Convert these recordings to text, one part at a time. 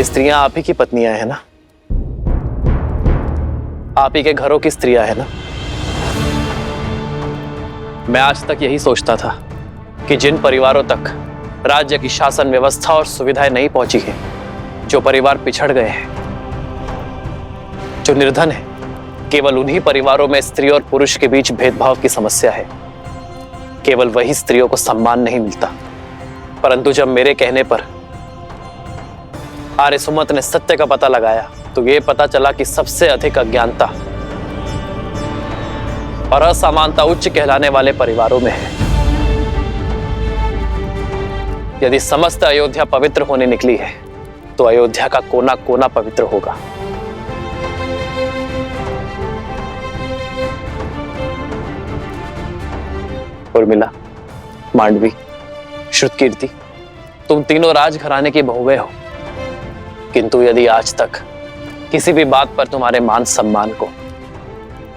ये स्त्रियां आप ही की पत्नियां हैं ना, आप ही के घरों की स्त्रियां हैं ना। मैं आज तक यही सोचता था कि जिन परिवारों तक राज्य की शासन व्यवस्था और सुविधाएं नहीं पहुंची है, जो परिवार पिछड़ गए हैं, जो निर्धन है, केवल उन्हीं परिवारों में स्त्री और पुरुष के बीच भेदभाव की समस्या है। केवल वही स्त्रियों को सम्मान नहीं मिलता। परंतु जब मेरे कहने पर आर्य सुमत ने सत्य का पता लगाया तो यह पता चला कि सबसे अधिक अज्ञानता और असमानता उच्च कहलाने वाले परिवारों में है। यदि समस्त अयोध्या पवित्र होने निकली है तो अयोध्या का कोना कोना पवित्र होगा। उर्मिला, मांडवी, श्रुतकीर्ति, तुम तीनों राजघराने की बहुएं हो, किंतु यदि आज तक किसी भी बात पर तुम्हारे मान सम्मान को,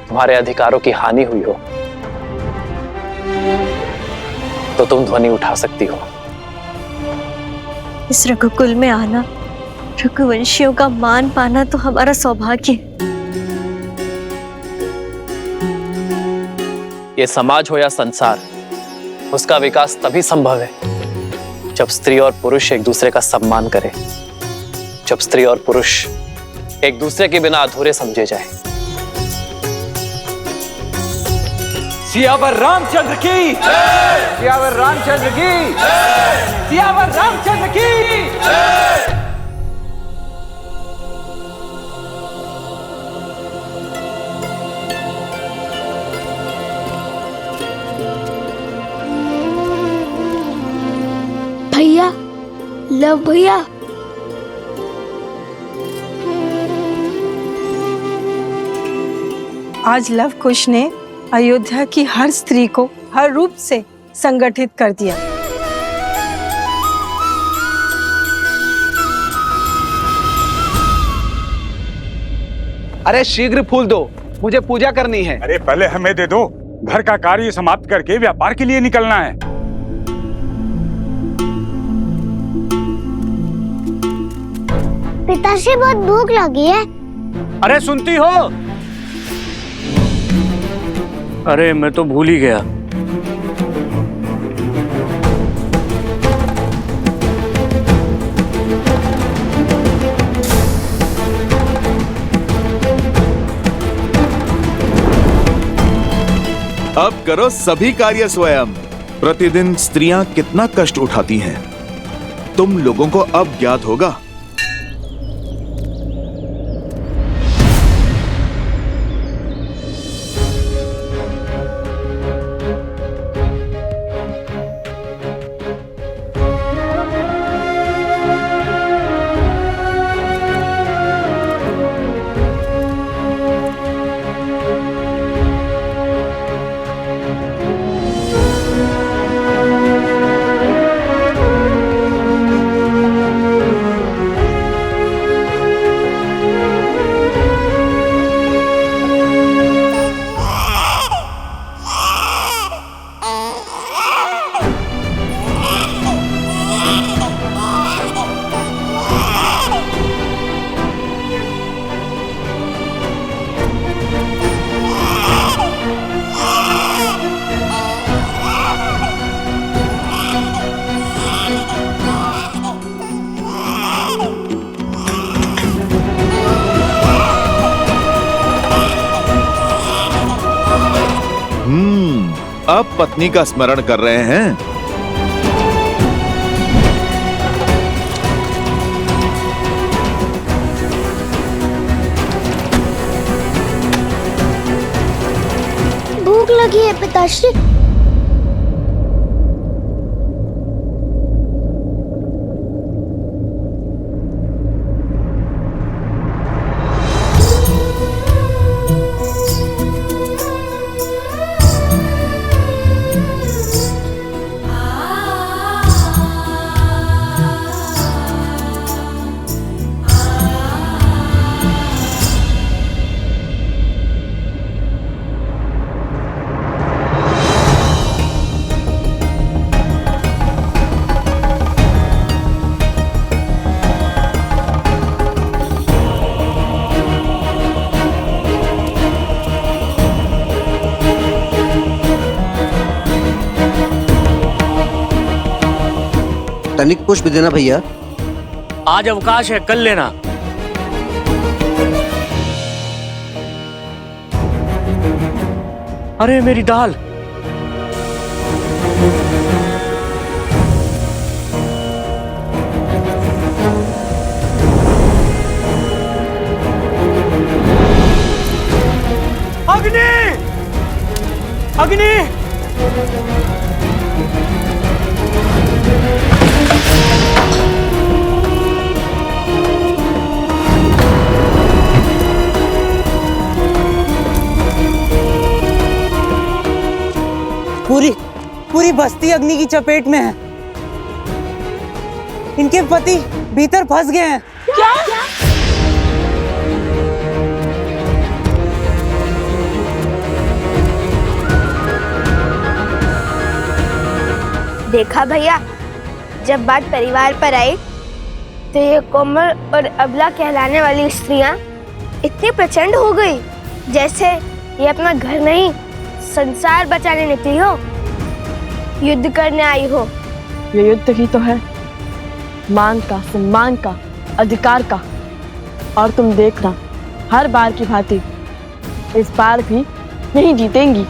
तुम्हारे अधिकारों की हानि हुई हो तो तुम ध्वनि उठा सकती हो। इस रघुकुल में आना, रघुवंशियों का मान पाना तो हमारा सौभाग्य है। ये समाज हो या संसार, उसका विकास तभी संभव है जब स्त्री और पुरुष एक दूसरे का सम्मान करें, जब स्त्री और पुरुष एक दूसरे के बिना अधूरे समझे जाएं। सियावर रामचंद्र की जय! सियावर रामचंद्र की जय! सियावर रामचंद्र की जय! भैया, लव भैया, आज लव कुश ने अयोध्या की हर स्त्री को हर रूप से संगठित कर दिया। अरे शीघ्र फूल दो, मुझे पूजा करनी है। अरे पहले हमें दे दो, घर का कार्य समाप्त करके व्यापार के लिए निकलना है। पिताश्री बहुत भूख लगी है। अरे सुनती हो? अरे मैं तो भूल ही गया। अब करो सभी कार्य स्वयं। प्रतिदिन स्त्रियां कितना कष्ट उठाती हैं, तुम लोगों को अब ज्ञात होगा। अब पत्नी का स्मरण कर रहे हैं। भूख लगी है पिताश्री। धनिक पुष्प देना भैया। आज अवकाश है, कल लेना। अरे मेरी दाल। अग्नि! अग्नि! पूरी बस्ती अग्नि की चपेट में है। इनके पति भीतर फंस गए हैं। क्या? देखा भैया, जब बात परिवार पर आई तो ये कोमल और अबला कहलाने वाली स्त्रियां इतनी प्रचंड हो गई जैसे ये अपना घर नहीं संसार बचाने निकली हो, युद्ध करने आई हो। ये युद्ध ही तो है, मान का, सम्मान का, अधिकार का। और तुम देखना, हर बार की भांति इस बार भी नहीं जीतेंगी।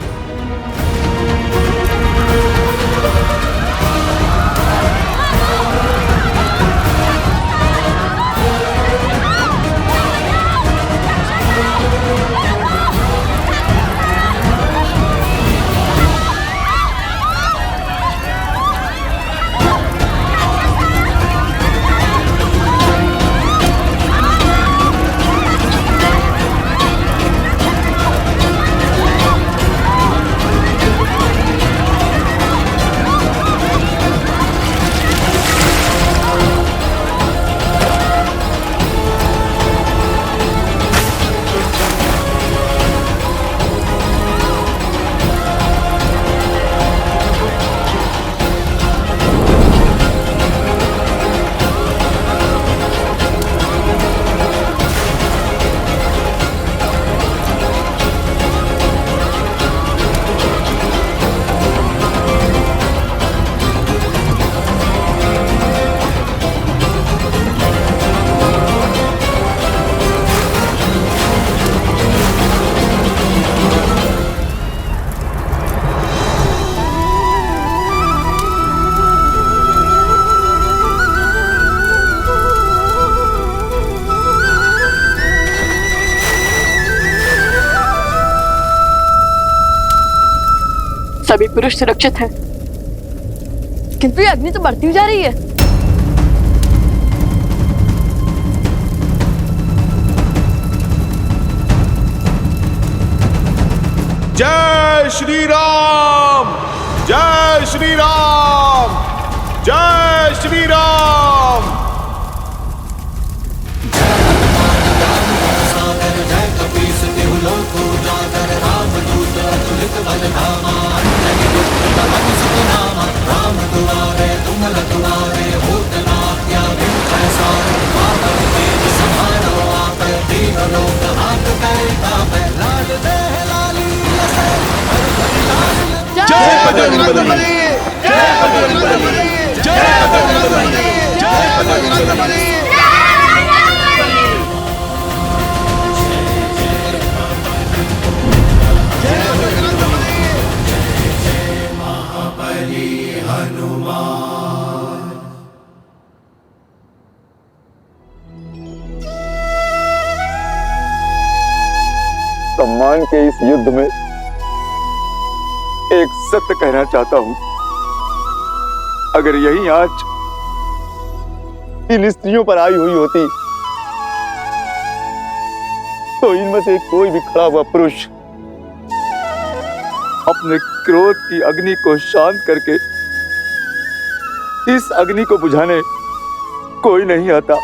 सभी पुरुष सुरक्षित हैं, किंतु ये अग्नि तो बढ़ती जा रही है। जय श्री राम, जय श्री राम, जय श्री राम। जय बजरंगबली, जय बजरंगबली, जय बजरंगबली, जय बजरंगबली। सम्मान के इस युद्ध में एक सत्य कहना चाहता हूं। अगर यही आंच इन स्त्रियों पर आई हुई होती तो इनमें से कोई भी खड़ा हुआ पुरुष अपने क्रोध की अग्नि को शांत करके इस अग्नि को बुझाने कोई नहीं आता।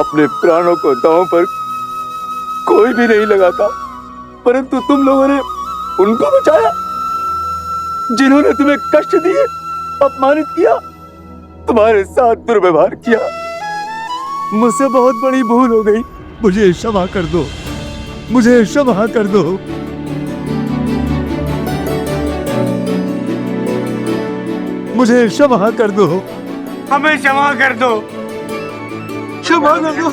अपने प्राणों को दांव पर कोई भी नहीं लगाता, परंतु तुम लोगों ने उनको बचाया जिन्होंने तुम्हें कष्ट दिए, अपमानित किया, तुम्हारे साथ दुर्व्यवहार किया। मुझसे बहुत बड़ी भूल हो गई, मुझे क्षमा कर दो, मुझे क्षमा कर दो। मुझे क्षमा कर दो, हमें क्षमा कर दो, क्षमा कर दो।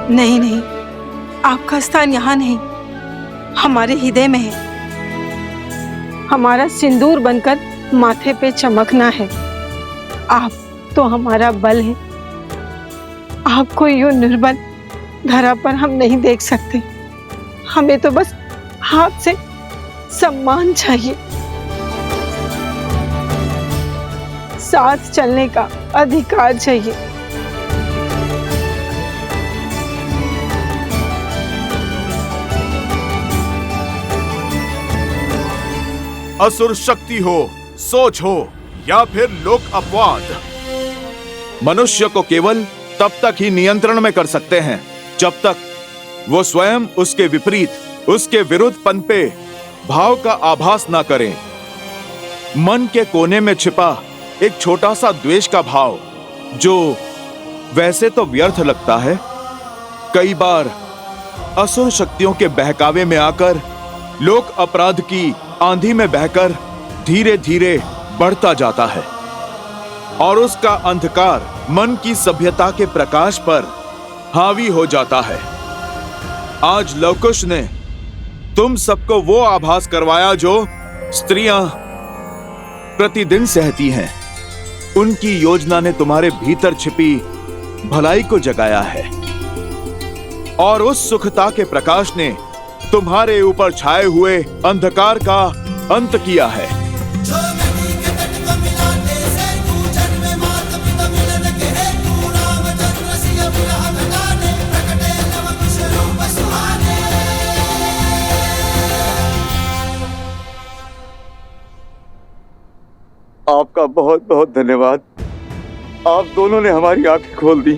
नहीं नहीं, आपका स्थान यहाँ नहीं, हमारे हृदय में है। हमारा सिंदूर बनकर माथे पे चमकना है। आप तो हमारा बल है। आपको यूं निर्बल धरा पर हम नहीं देख सकते। हमें तो बस हाथ से सम्मान चाहिए, साथ चलने का अधिकार चाहिए। असुर शक्ति हो, सोच हो या फिर लोक अपवाद, मनुष्य को केवल तब तक ही नियंत्रण में कर सकते हैं जब तक वो स्वयं उसके विपरीत, उसके विरुद्ध पनपे भाव का आभास ना करें। मन के कोने में छिपा एक छोटा सा द्वेष का भाव, जो वैसे तो व्यर्थ लगता है, कई बार असुर शक्तियों के बहकावे में आकर लोक अपराध की आंधी में बहकर धीरे धीरे बढ़ता जाता है और उसका अंधकार मन की सभ्यता के प्रकाश पर हावी हो जाता है। आज लवकुश ने तुम सबको वो आभास करवाया जो स्त्रियां प्रतिदिन सहती हैं। उनकी योजना ने तुम्हारे भीतर छिपी भलाई को जगाया है और उस सुखता के प्रकाश ने तुम्हारे ऊपर छाए हुए अंधकार का अंत किया है। आपका बहुत बहुत धन्यवाद। आप दोनों ने हमारी आंखें खोल दी।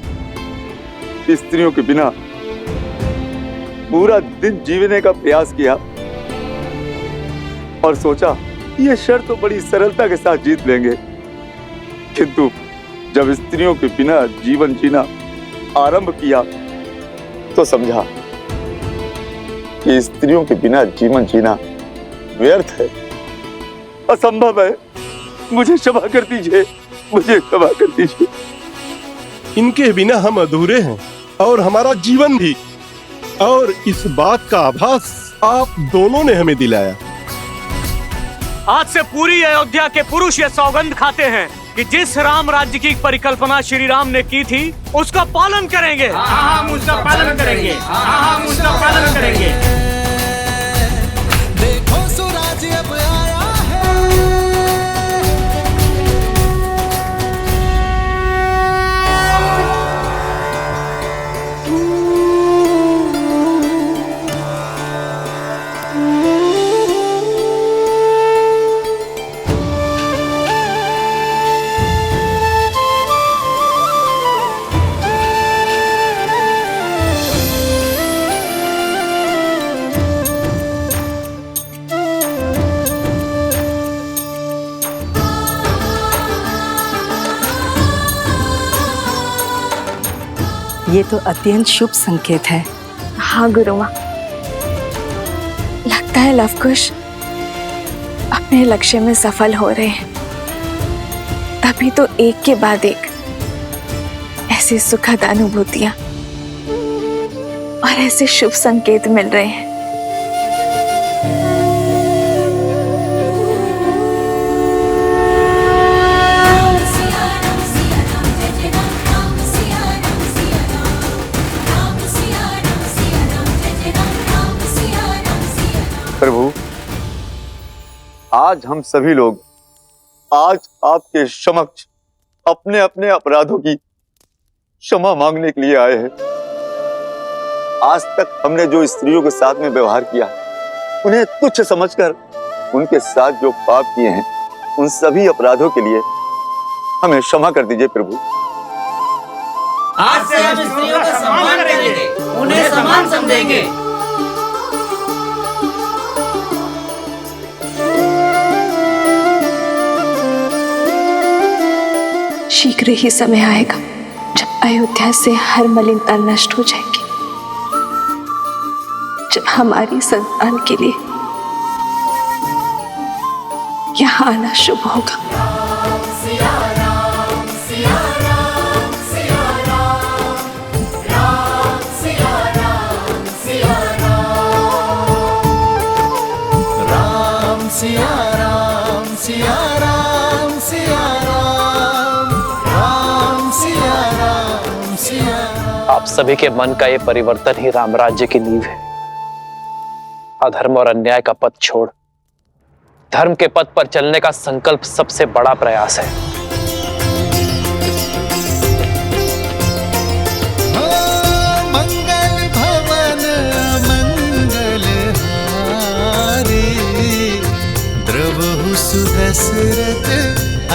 स्त्रियों के बिना पूरा दिन जीने का प्रयास किया और सोचा ये शर्त तो बड़ी सरलता के साथ जीत लेंगे, किंतु जब स्त्रियों के बिना जीवन जीना आरंभ किया तो समझा कि स्त्रियों के बिना जीवन जीना व्यर्थ है, असंभव है। मुझे क्षमा कर दीजिए, मुझे क्षमा कर दीजिए। इनके बिना हम अधूरे हैं और हमारा जीवन भी, और इस बात का आभास आप दोनों ने हमें दिलाया। आज से पूरी अयोध्या के पुरुष ये सौगंध खाते हैं कि जिस राम राज्य की परिकल्पना श्री राम ने की थी उसका पालन करेंगे। हम उसका पालन करेंगे। हम उसका पालन करेंगे। देखो स्वराज अब आया है। ये तो अत्यंत शुभ संकेत है। हाँ गुरु माँ, लगता है लवकुश अपने लक्ष्य में सफल हो रहे हैं। तभी तो एक के बाद एक ऐसी सुखद अनुभूतियां और ऐसे शुभ संकेत मिल रहे हैं। प्रभु, आज हम सभी लोग आज आपके समक्ष अपने अपने अपराधों की क्षमा मांगने के लिए आए हैं। आज तक हमने जो स्त्रियों के साथ में व्यवहार किया, उन्हें तुच्छ समझकर उनके साथ जो पाप किए हैं, उन सभी अपराधों के लिए हमें क्षमा कर दीजिए प्रभु। आज से हम स्त्रियों का सम्मान करेंगे, उन्हें समान समझेंगे। शीघ्र ही समय आएगा जब अयोध्या से हर मलिनता नष्ट हो जाएगी, जब हमारी संतान के लिए यहाँ आना शुभ होगा। आप सभी के मन का ये परिवर्तन ही राम राज्य की नींव है। अधर्म और अन्याय का पथ छोड़ धर्म के पथ पर चलने का संकल्प सबसे बड़ा प्रयास है। मंगल भवन मंगल हारी, द्रवहु सुदशरथ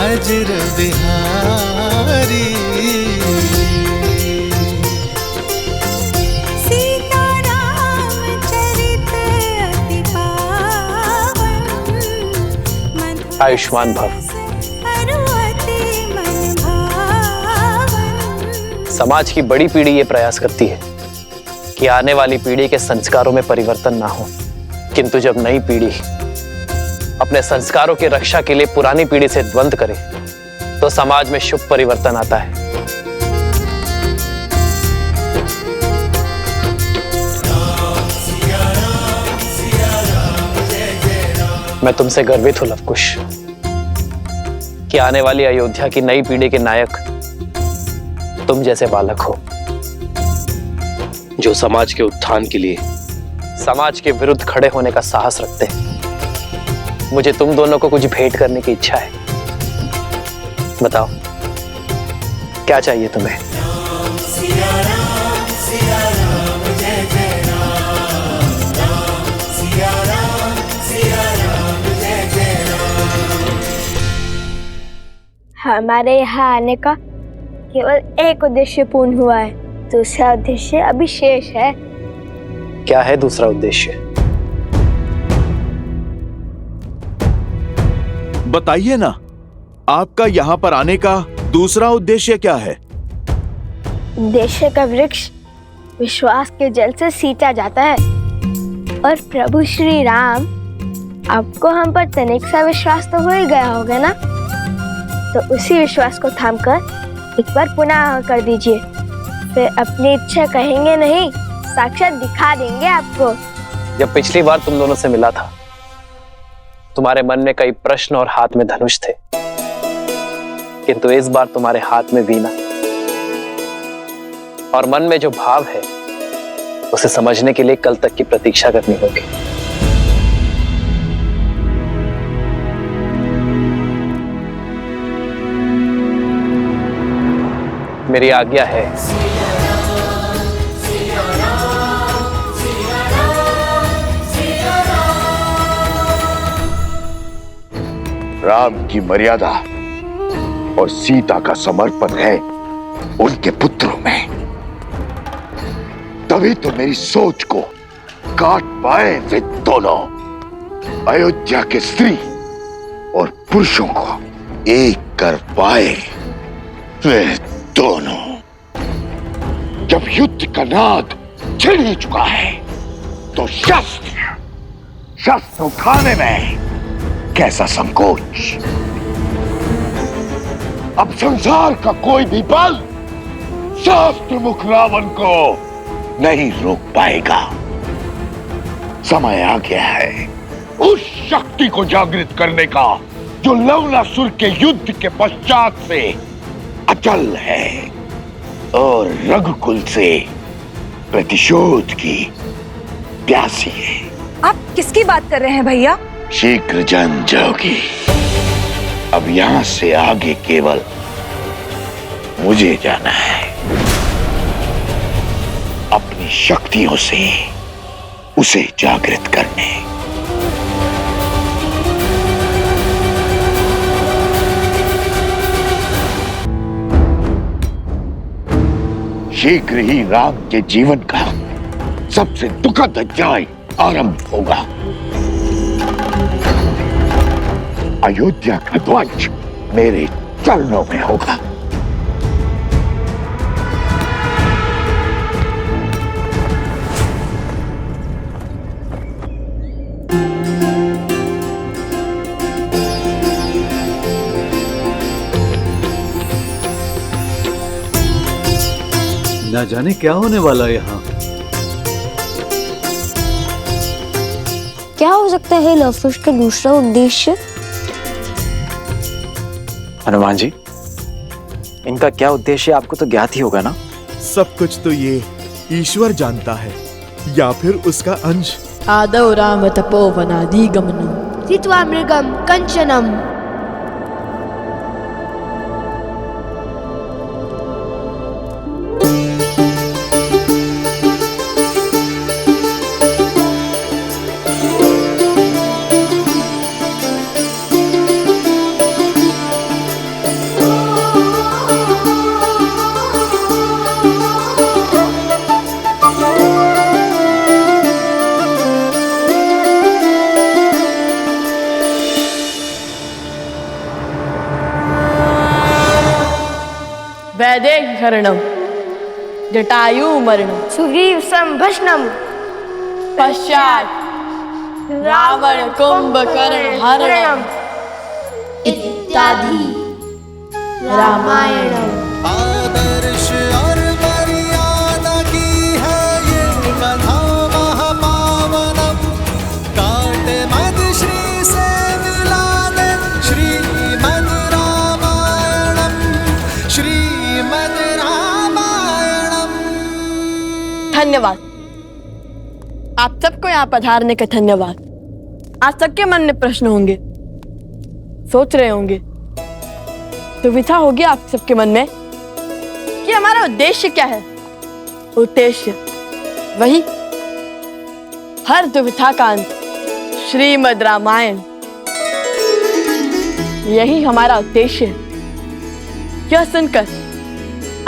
अजर बिहारी। आयुष्मान भव। समाज की बड़ी पीढ़ी ये प्रयास करती है कि आने वाली पीढ़ी के संस्कारों में परिवर्तन ना हो, किंतु जब नई पीढ़ी अपने संस्कारों की रक्षा के लिए पुरानी पीढ़ी से द्वंद्व करे तो समाज में शुभ परिवर्तन आता है। मैं तुमसे गर्वित हूं लवकुश कि आने वाली अयोध्या की नई पीढ़ी के नायक तुम जैसे बालक हो, जो समाज के उत्थान के लिए समाज के विरुद्ध खड़े होने का साहस रखते हैं। मुझे तुम दोनों को कुछ भेंट करने की इच्छा है। बताओ क्या चाहिए तुम्हें? हमारे यहाँ आने का केवल एक उद्देश्य पूर्ण हुआ है, दूसरा उद्देश्य अभी शेष है। क्या है दूसरा उद्देश्य? बताइए ना, आपका यहाँ पर आने का दूसरा उद्देश्य क्या है? उद्देश्य का वृक्ष विश्वास के जल से सींचा जाता है और प्रभु श्री राम, आपको हम पर तनिक सा विश्वास तो हो ही गया होगा ना, तो उसी विश्वास को थामकर एक बार पुनः कर दीजिए, फिर अपनी इच्छा कहेंगे नहीं, साक्षात दिखा देंगे आपको। जब पिछली बार तुम दोनों से मिला था, तुम्हारे मन में कई प्रश्न और हाथ में धनुष थे, किंतु इस बार तुम्हारे हाथ में वीणा और मन में जो भाव है उसे समझने के लिए कल तक की प्रतीक्षा करनी होगी। मेरी आज्ञा है। राम की मर्यादा और सीता का समर्पण है उनके पुत्रों में, तभी तो मेरी सोच को काट पाए वे दोनों। अयोध्या के स्त्री और पुरुषों को एक कर पाए वे दोनों। जब युद्ध का नाद छिड़ ही चुका है तो शस्त्र उठाने में कैसा संकोच। अब संसार का कोई भी बल शास्त्र मुख रावण को नहीं रोक पाएगा। समय आ गया है उस शक्ति को जागृत करने का जो लवणासुर के युद्ध के पश्चात से अचल है और रघुकुल से प्रतिशोध की प्यासी है। आप किसकी बात कर रहे हैं भैया? शीघ्र जान जाओगी। अब यहां से आगे केवल मुझे जाना है, अपनी शक्तियों से उसे जागृत करने। शीघ्र ही राम के जीवन का सबसे दुखद अध्याय आरंभ होगा। अयोध्या का ध्वज मेरे चरणों में होगा। ना जाने क्या होने वाला है यहाँ। क्या हो सकता है लवकुश का दूसरा उद्देश्य? हनुमान जी, इनका क्या उद्देश्य आपको तो ज्ञात ही होगा ना? सब कुछ तो ये ईश्वर जानता है, या फिर उसका अंश। आदौ राम तपोवनादि गमनम जित्वा मृगम कंचनम। वैदेहरणम जटायु मरणम सुग्रीव संभष्णम पश्चात रावण कुंभकर्ण हरणम इत्यादि रामायणम। आदर्श और मर्यादा की है ये कथा महापावनम। काट मद श्री से मिला दे श्रीमद् रामायणम, श्रीमद् रामायणम। धन्यवाद आप सबको यहाँ पधारने का धन्यवाद। आज सबके मन में प्रश्न होंगे, सोच रहे होंगे, दुविधा होगी आप सबके मन में कि हमारा उद्देश्य क्या है। उद्देश्य वही हर दुविधा का अंत श्रीमद् रामायण, यही हमारा उद्देश्य है। यह सुनकर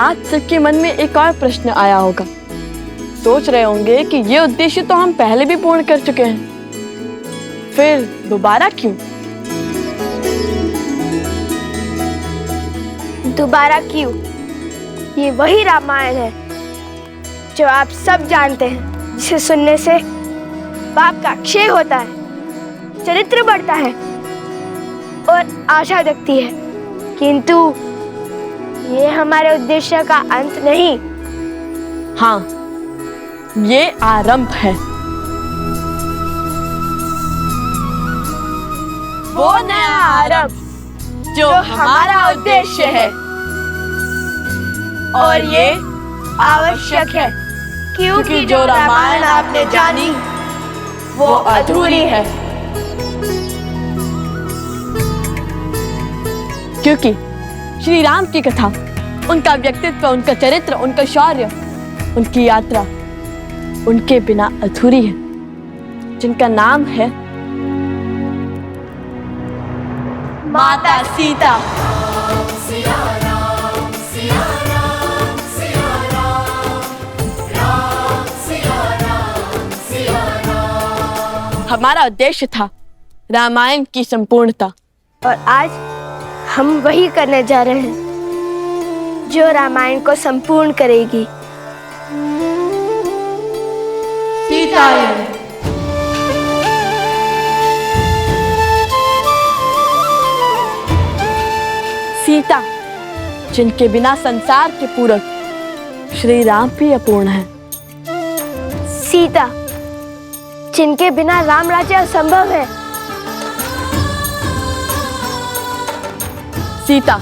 आज सबके मन में एक और प्रश्न आया होगा, सोच रहे होंगे कि ये उद्देश्य तो हम पहले भी पूर्ण कर चुके हैं, फिर दोबारा क्यों? दोबारा क्यों? ये वही रामायण है जो आप सब जानते हैं, जिसे सुनने से पाप का क्षय होता है, चरित्र बढ़ता है और आशा जगती है। किंतु ये हमारे उद्देश्य का अंत नहीं। हाँ, ये आरंभ है। वो नया आरंभ जो हमारा उद्देश्य है, और ये आवश्यक है क्योंकि जो रामायण आपने जानी वो अधूरी है। क्योंकि श्री राम की कथा, उनका व्यक्तित्व, उनका चरित्र, उनका शौर्य, उनकी यात्रा उनके बिना अधूरी है, जिनका नाम है माता सीता। हमारा उद्देश्य था रामायण की संपूर्णता, और आज हम वही करने जा रहे हैं जो रामायण को संपूर्ण करेगी। सीतायन। सीता, जिनके बिना संसार के पूरक श्री राम भी अपूर्ण है। सीता, जिनके बिना राम राज्य असंभव है। सीता,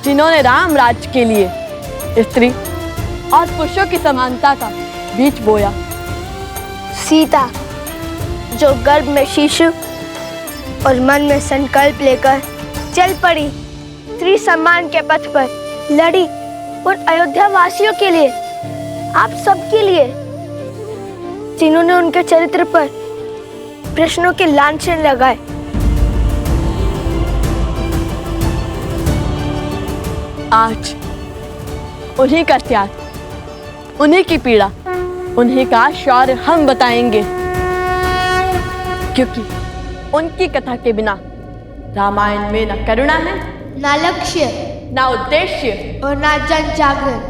जिन्होंने राम राज्य के लिए स्त्री और पुरुषों की समानता का बीज बोया। सीता, जो गर्भ में शिशु और मन में संकल्प लेकर चल पड़ी, स्त्री सम्मान के पथ पर लड़ी, और अयोध्या वासियों के लिए, आप सबके लिए, जिन्होंने उनके चरित्र पर प्रश्नों के लांछन लगाए। आज उन्हीं का त्याग, उन्हीं की पीड़ा, उन्हीं का शौर्य हम बताएंगे, क्योंकि उनकी कथा के बिना रामायण में न करुणा है, ना लक्ष्य, ना उद्देश्य और ना जन जागरण।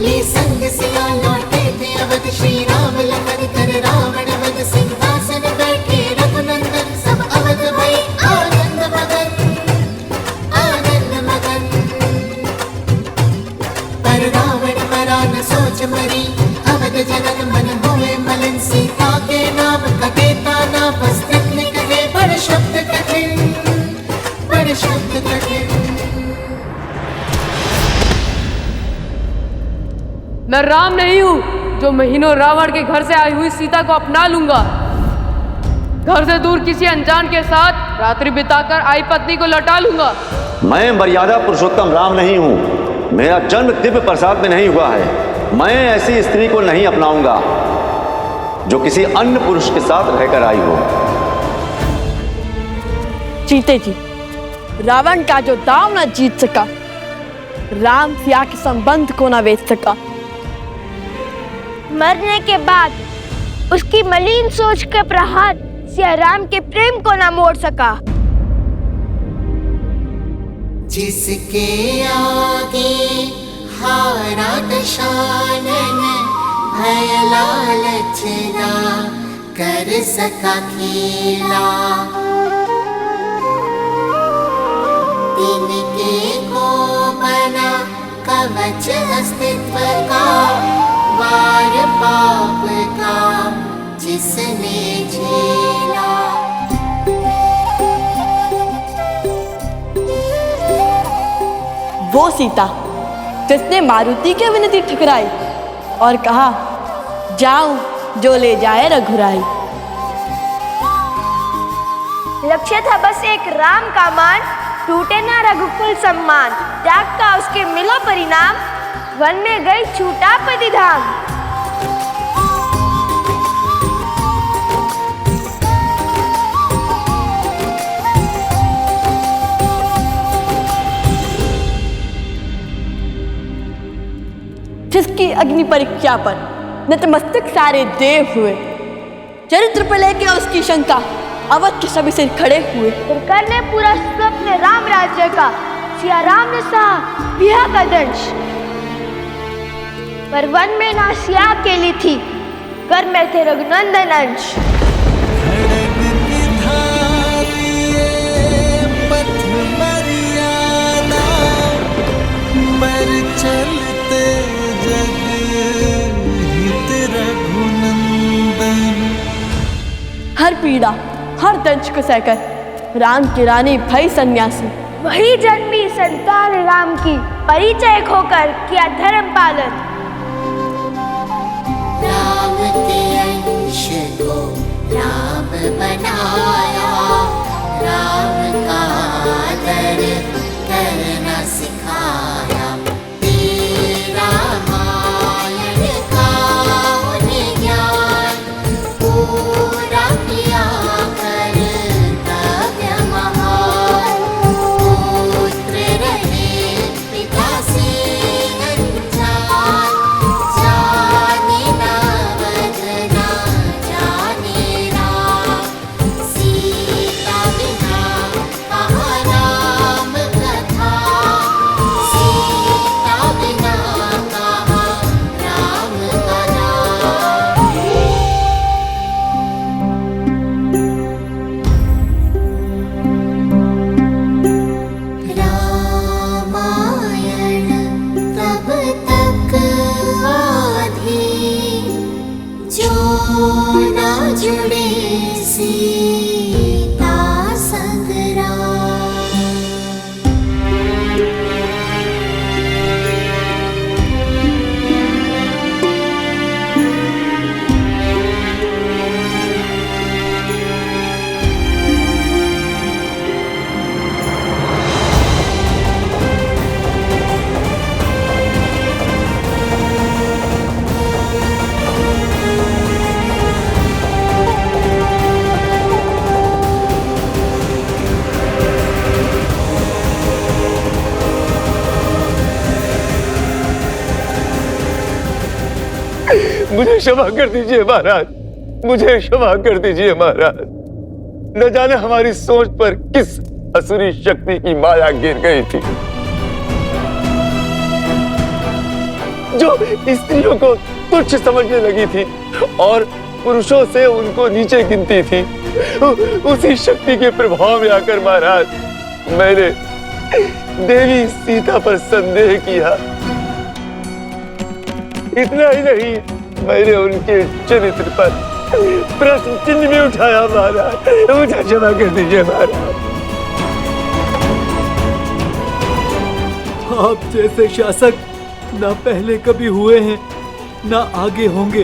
ये संग सिया लौटे थे अवध, श्री राम लखन कर रावण वध, सिंहासन बैठे पर शब्द कठिन। मैं राम नहीं हूँ जो महीनों रावण के घर से आई हुई सीता को अपना लूंगा। घर से दूर किसी अनजान के साथ रात्रि बिताकर आई पत्नी को लौटा लूंगा। मैं मर्यादा पुरुषोत्तम राम नहीं हूँ। मेरा जन्म दिव्य प्रसाद में नहीं हुआ है। मैं ऐसी स्त्री को नहीं अपनाऊंगा जो किसी अन्य पुरुष के साथ रहकर आई हो। जीते जी रावण का जो दाव न जीत सका, राम सिया के संबंध को न बेच सका। मरने के बाद उसकी मलिन सोच का प्रहार सिया राम के प्रेम को न मोड़ सका। जिसके आगे हारा दशानन, भय लालच ना कर सका खेला। तिनके को बना कवच अस्तित्व का, वार पाप का जिसने झेला। वो सीता जिसने मारुति की विनती ठुकराई और कहा जाऊं जो ले जाए रघुराई। लक्ष्य था बस एक राम का मान, टूटे ना रघुकुल सम्मान। त्याग का उसके मिला परिणाम, वन में गई छूटा पति धाम। जिसकी अग्नि परीक्षा पर नतमस्तक सारे देव हुए, चरित्र पर लेके उसकी शंका अवध के सभी सिर खड़े हुए। फिर करने पूरा स्वप्न राम राज्य का, सिया राम ने सहा विहा का दंश। पर वन में ना सिया अकेली थी, घर में थे रघुनंदन अंश। पर चलते जग हित रघुनंदन। हर पीड़ा हर दंश को सहकर राम की रानी भई सन्यासी। वही जन्मी संतान राम की, परिचय खोकर किया धर्म पालन। राम के अंश को राम बनाया, राम का आदर करना सिखाया। तेरा मायन का उन्हें ज्ञान पूरा किया कर काव्य महान। पुत्र रहे पिता से अनजान, जाने ना बदना जाने राम। सीता बिना कहाँ राम कथा, सीता बिना कहाँ राम कथा। रामायण तब तक आधी, जो न जुड़े सीता संग राम। मुझे क्षमा कर दीजिए महाराज, मुझे क्षमा कर दीजिए महाराज। न जाने हमारी सोच पर किस असुरी शक्ति की माया गिर गई थी, जो स्त्रियों को तुच्छ समझने लगी थी और पुरुषों से उनको नीचे गिनती थी। उसी शक्ति के प्रभाव में आकर महाराज मैंने देवी सीता पर संदेह किया। इतना ही नहीं, मैंने उनके चरित्र पर प्रश्न चिन्ह भी उठाया महाराज। मुझे क्षमा कर दीजिए महाराज। आप जैसे शासक ना पहले कभी हुए हैं ना आगे होंगे।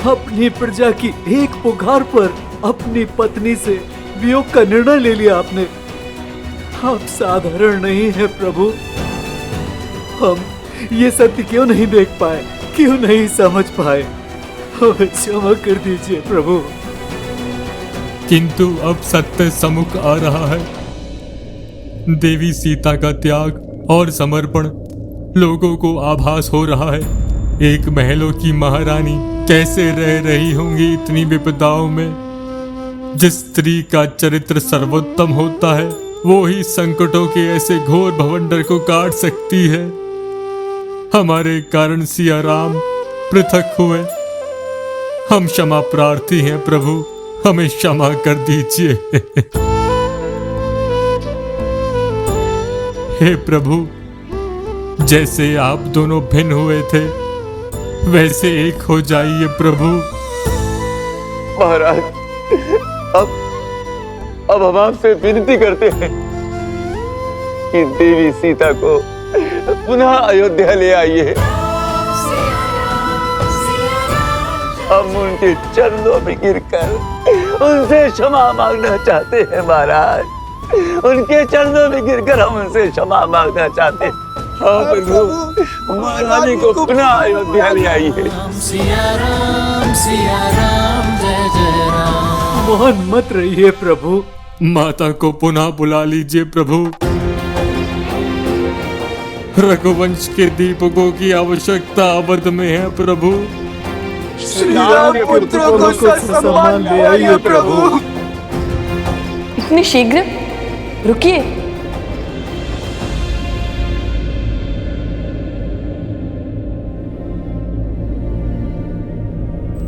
अपनी प्रजा की एक पुकार पर अपनी पत्नी से वियोग का निर्णय ले लिया आपने। आप साधारण नहीं है प्रभु। हम ये सत्य क्यों नहीं देख पाए, क्यों नहीं समझ पाए? हमें क्षमा कर दीजिए प्रभु। किंतु अब सत्य सम्मुख आ रहा है। देवी सीता का त्याग और समर्पण लोगों को आभास हो रहा है। एक महलों की महारानी कैसे रह रही होंगी इतनी विपदाओं में। जिस स्त्री का चरित्र सर्वोत्तम होता है वो ही संकटों के ऐसे घोर भवंडर को काट सकती है। हमारे कारण सिया राम पृथक हुए। हम क्षमा प्रार्थी हैं प्रभु, हमें क्षमा कर दीजिए। हे प्रभु, जैसे आप दोनों भिन्न हुए थे वैसे एक हो जाइए प्रभु। महाराज, अब हम आपसे विनती करते हैं कि देवी सीता को पुनः अयोध्या ले आइए। हम उनके चरणों में गिरकर उनसे क्षमा मांगना चाहते हैं महाराज। उनके चरणों में गिरकर हम उनसे क्षमा मांगना चाहते हैं। हाँ प्रभु, महारानी को पुनः अयोध्या ले आइए। मोहन मत रहिए प्रभु। माता को पुनः बुला लीजिए प्रभु। रघुवंश के दीपकों की आवश्यकता अवध में है प्रभु। श्री राम के पुत्रों को सम्मान ले आइए प्रभु। इतनी शीघ्र? रुकिए।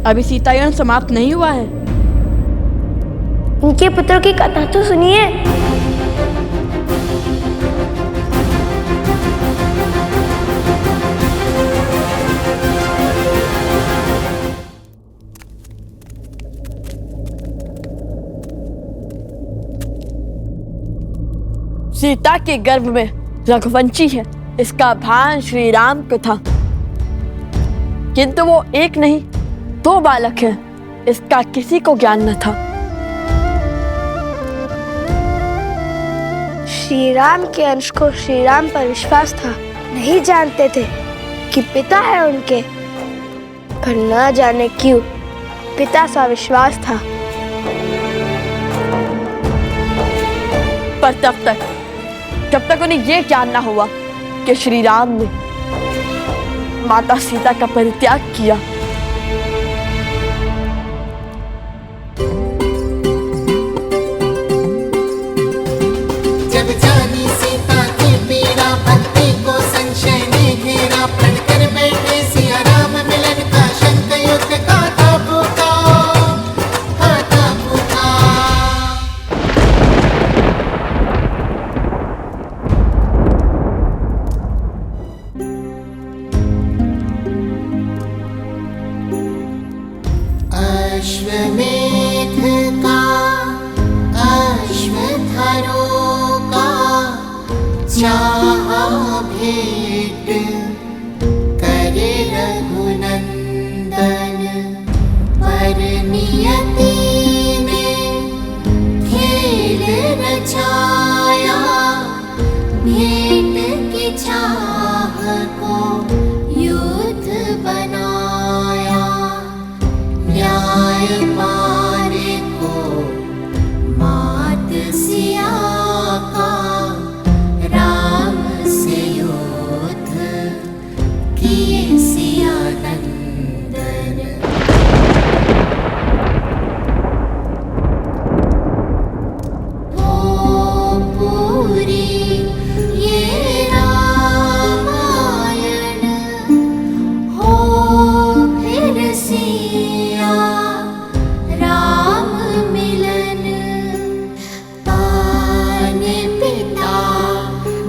अभी सीतायन समाप्त नहीं हुआ है। उनके पुत्रों की कथा तो सुनिए। सीता के गर्भ में रघुवंशी है, इसका भान श्री राम को था। किंतु वो एक नहीं 2 बालक हैं, इसका किसी को ज्ञान न था। श्री राम के अंश को श्री राम पर विश्वास था। नहीं जानते थे कि पिता है उनके, पर न जाने क्यों पिता सा विश्वास था। पर जब तक उन्हें यह ज्ञान ना हुआ कि श्री राम ने माता सीता का परित्याग किया। जब जानी सीता की पीड़ा, भक्ति को संशय ने घेरा, प्रण कर बैठे सिया राम मिलन का शंख युद्ध का था भूखा। अश्वमेध का अश्वत्थारों का चाहा भेंट करे रघुनंदन, पर नियति ने खेल रचाया, भेंट की चाह को युद्ध बनाया। न्याय पाने को मात सिया का, राम से युद्ध किए सिया नंदन। हो पूरी ये रामायण, हो फिर सिया राम मिलन। पाने पिता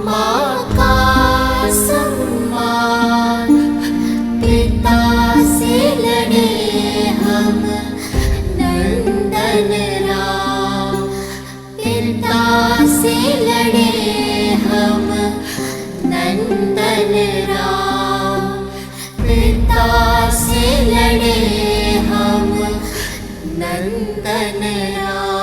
माँ का सम्मान, पिता से लड़े हम नंदन राम, पिता से लड़े हम नंदन राम, पिता से लड़े हम नंदन राम।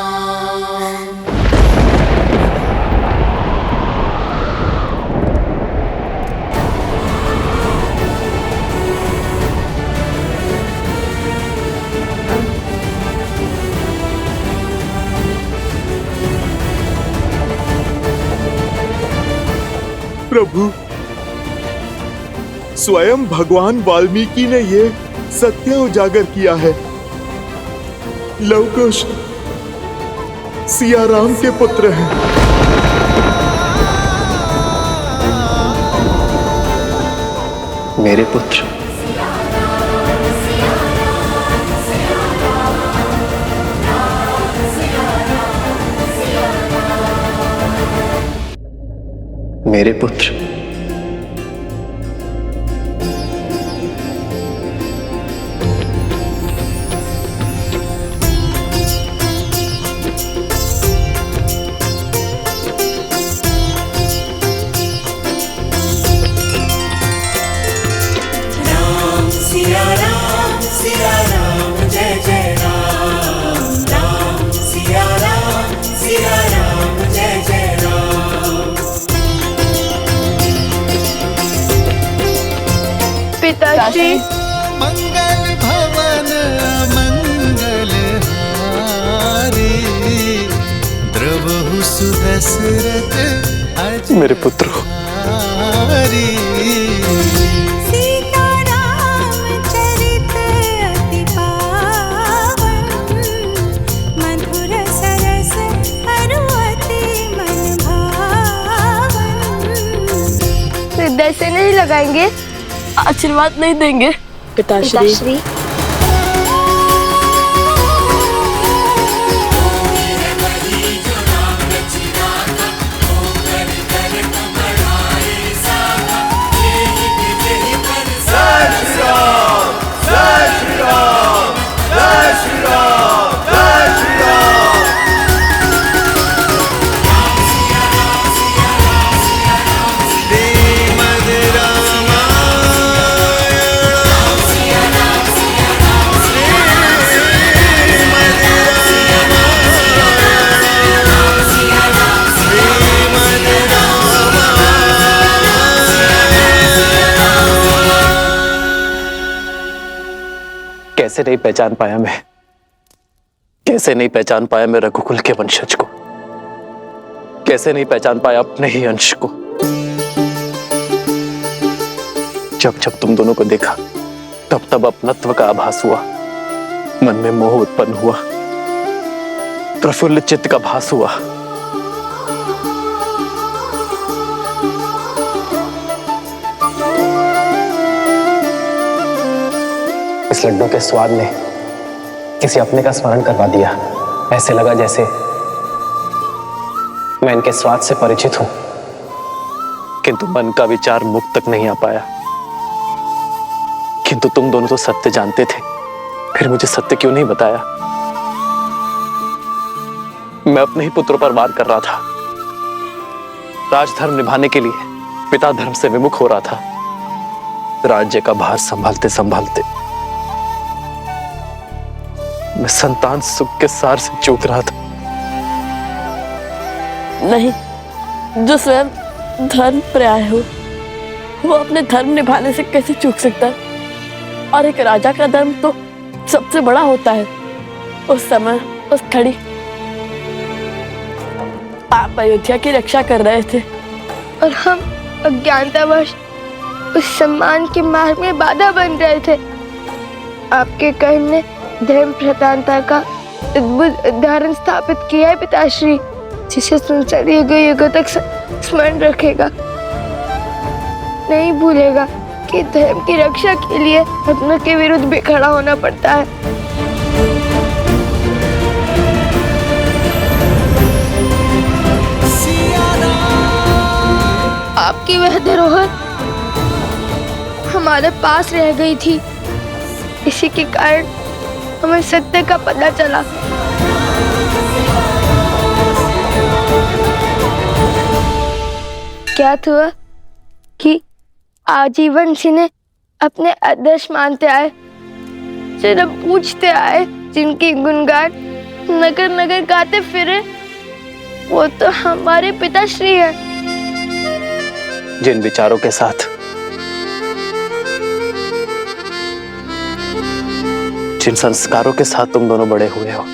प्रभु, स्वयं भगवान वाल्मीकि ने ये सत्य उजागर किया है। लवकुश सिया राम के पुत्र हैं। मेरे पुत्र? मेरे पुत्र? सिया राम जय जय राम, राम सिया राम जय जय राम। पिताश्री, मंगल भवन मंगल हारी, द्रवहु सुदशरथ मेरे पुत्र हो। हृदय से नहीं लगाएंगे? आशीर्वाद नहीं देंगे पिताश्री? कैसे नहीं पहचान पाया मैं, कैसे नहीं पहचान पाया मैं रघुकुल के वंशज को, कैसे नहीं पहचान पाया अपने ही अंश को। जब जब तुम दोनों को देखा तब तब अपनत्व का आभास हुआ, मन में मोह उत्पन्न हुआ, प्रफुल्ल चित्त का भास हुआ। इस लड्डू के स्वाद ने किसी अपने का स्मरण करवा दिया। ऐसे लगा जैसे मैं इनके स्वाद से परिचित हूं, किंतु मन का विचार मुख तक नहीं आ पाया। किंतु तुम दोनों तो सत्य जानते थे, फिर मुझे सत्य क्यों नहीं बताया? मैं अपने ही पुत्रों पर वार कर रहा था, राजधर्म निभाने के लिए पिता धर्म से विमुख हो रहा था। राज्य का भार संभालते संभालते मैं संतान सुख के सार से चूक रहा था। नहीं, जो स्वयं धर्म पर्याय हो वो अपने धर्म निभाने से कैसे चूक सकता है? और एक राजा का धर्म तो सबसे बड़ा होता है। उस समय उस घड़ी आप अयोध्या की रक्षा कर रहे थे और हम अज्ञानतावश उस सम्मान के मार्ग में बाधा बन रहे थे। आपके कर्म ने धर्म प्रधानता का अद्भुत उदाहरण स्थापित किया है पिताश्री, जिसे संसार युगों युगों तक स्मरण रखेगा, नहीं भूलेगा कि धर्म की रक्षा के लिए अपनों के विरुद्ध भी खड़ा होना पड़ता है। आपकी वह धरोहर हमारे पास रह गई थी, इसी के कारण हमें सत्य का पता चला। क्या हुआ कि आजीवन जिन्हें अपने आदर्श मानते आए, जन्म पूछते आए, जिनकी गुणगान नगर नगर गाते फिरे, वो तो हमारे पिताश्री है। जिन विचारों के साथ, जिन संस्कारों के साथ तुम दोनों बड़े हुए हो,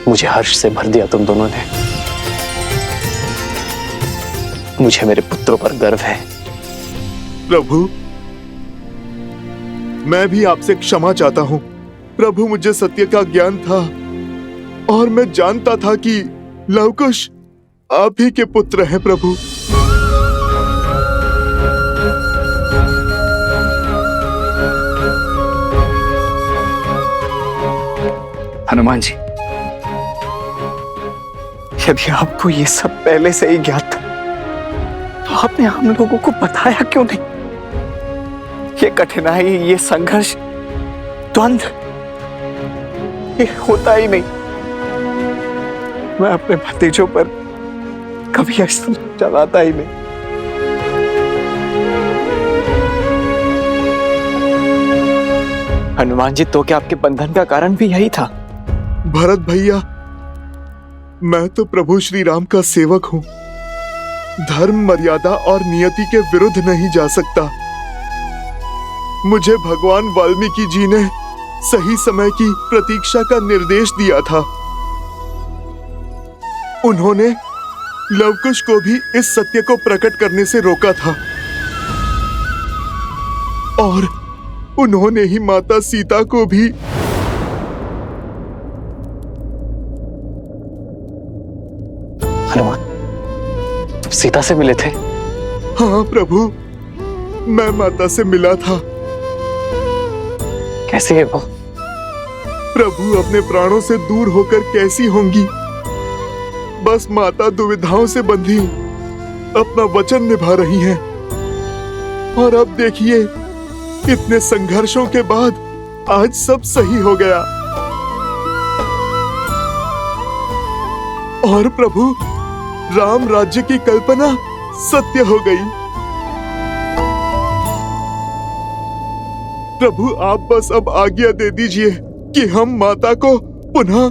मुझे हर्ष से भर दिया तुम दोनों ने। मुझे मेरे पुत्रों पर गर्व है। प्रभु, मैं भी आपसे क्षमा चाहता हूँ। प्रभु, मुझे सत्य का ज्ञान था और मैं जानता था कि लवकुश आप ही के पुत्र हैं प्रभु। हनुमान जी, यदि आपको ये सब पहले से ही ज्ञात था तो आपने हम लोगों को बताया क्यों नहीं? ये कठिनाई, ये संघर्ष, द्वंद्व, ये होता ही नहीं। मैं अपने भतीजों पर कभी अस्त्र चलाता ही नहीं। हनुमान जी, तो क्या आपके बंधन का कारण भी यही था? भरत भैया, मैं तो प्रभु श्री राम का सेवक हूँ। धर्म, मर्यादा और नियति के विरुद्ध नहीं जा सकता। मुझे भगवान वाल्मीकि जी ने सही समय की प्रतीक्षा का निर्देश दिया था। उन्होंने लवकुश को भी इस सत्य को प्रकट करने से रोका था और उन्होंने ही माता सीता को भी। हनुमान, सीता से मिले थे? हाँ प्रभु, मैं माता से मिला था। कैसी है वो? प्रभु अपने प्राणों से दूर होकर कैसी होंगी? बस माता दुविधाओं से बंधी अपना वचन निभा रही हैं। और अब देखिए, इतने संघर्षों के बाद आज सब सही हो गया। और प्रभु, राम राज्य की कल्पना सत्य हो गई। प्रभु, आप बस अब आज्ञा दे दीजिए कि हम माता को पुनः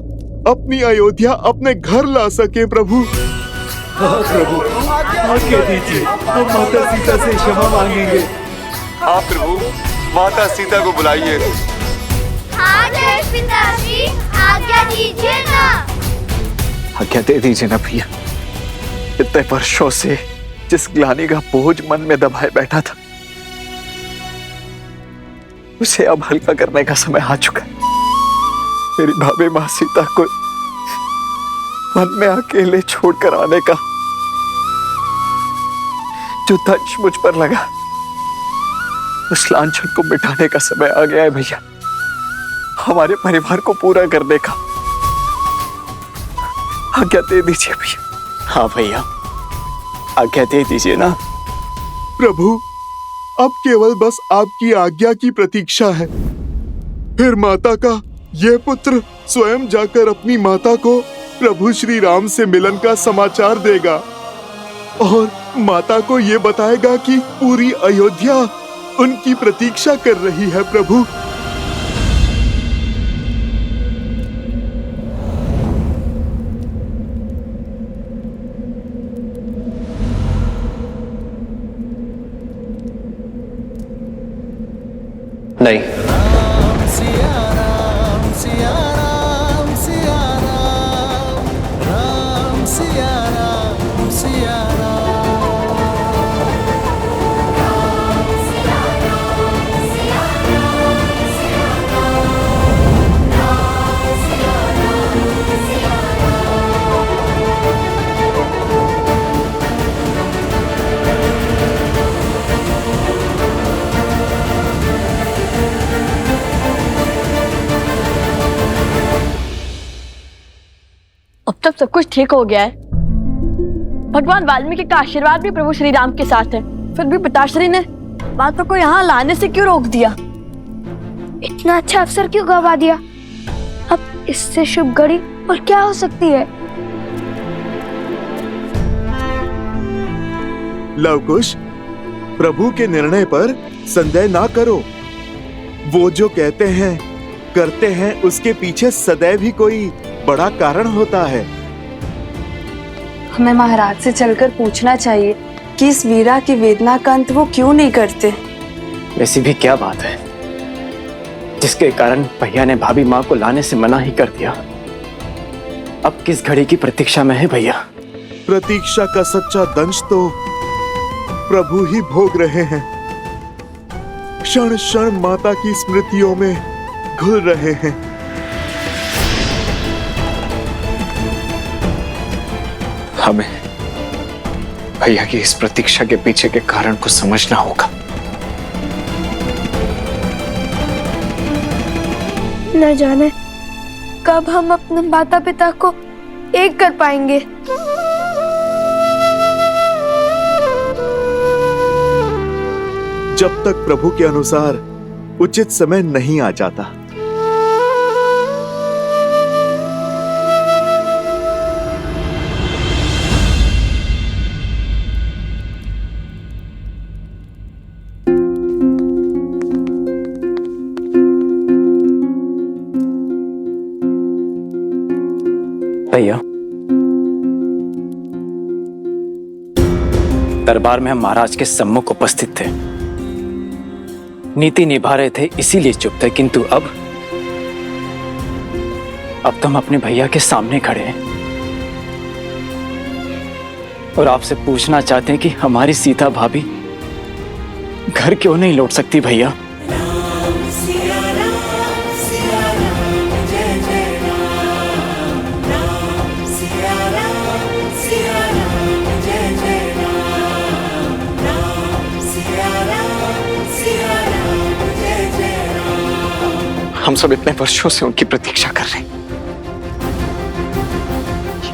अपनी अयोध्या, अपने घर ला सके। प्रभु, हाँ प्रभु, आज्ञा दीजिए, हम माता सीता से क्षमा मांगेंगे। हाँ प्रभु, माता सीता को बुलाइए। हाँ पिताजी, आज्ञा दीजिए ना। आज्ञा दे दीजिए ना भैया। इतने वर्षों से जिस ग्लानि का बोझ मन में दबाए बैठा था, उसे अब हल्का करने का समय आ चुका है। मेरी भाभी माँ सीता को वन में अकेले छोड़कर आने का जो दंश मुझ पर लगा, उस लांछन को मिटाने का समय आ गया है भैया। हमारे परिवार को पूरा करने का। आज्ञा दे दीजिए भैया। हाँ भैया, आज्ञा दे दीजिए ना। प्रभु, अब केवल बस आपकी आज्ञा की प्रतीक्षा है। फिर माता का यह पुत्र स्वयं जाकर अपनी माता को प्रभु श्री राम से मिलन का समाचार देगा और माता को यह बताएगा कि पूरी अयोध्या उनकी प्रतीक्षा कर रही है। प्रभु, नहीं, अब तक सब कुछ ठीक हो गया है। भगवान वाल्मीकि का आशीर्वाद भी प्रभु श्री राम के साथ है। फिर भी पिताश्री ने माता को यहाँ लाने से क्यों रोक दिया? इतना अच्छा अवसर क्यों गवा दिया? अब इससे शुभ घड़ी और क्या हो सकती है? लवकुश, प्रभु के निर्णय पर संदेह ना करो। वो जो कहते हैं करते हैं, उसके पीछे सदैव ही कोई बड़ा कारण होता है। हमें महाराज से चलकर पूछना चाहिए कि इस वीरा की वेदना का अंत वो क्यों नहीं करते। वैसी भी क्या बात है जिसके कारण भैया ने भाभी माँ को लाने से मना ही कर दिया। अब किस घड़ी की प्रतीक्षा में है भैया? प्रतीक्षा का सच्चा दंश तो प्रभु ही भोग रहे हैं। क्षण क्षण माता की स्मृतियों में घुल रहे हैं। हमें भैया की इस प्रतीक्षा के पीछे के कारण को समझना होगा। न जाने कब हम अपने माता पिता को एक कर पाएंगे। जब तक प्रभु के अनुसार उचित समय नहीं आ जाता। भैया, दरबार में हम महाराज के सम्मुख उपस्थित थे, नीति निभा रहे थे, इसीलिए चुप थे। किंतु अब तो हम अपने भैया के सामने खड़े हैं और आपसे पूछना चाहते हैं कि हमारी सीता भाभी घर क्यों नहीं लौट सकती भैया? हम सब इतने वर्षों से उनकी प्रतीक्षा कर रहे हैं।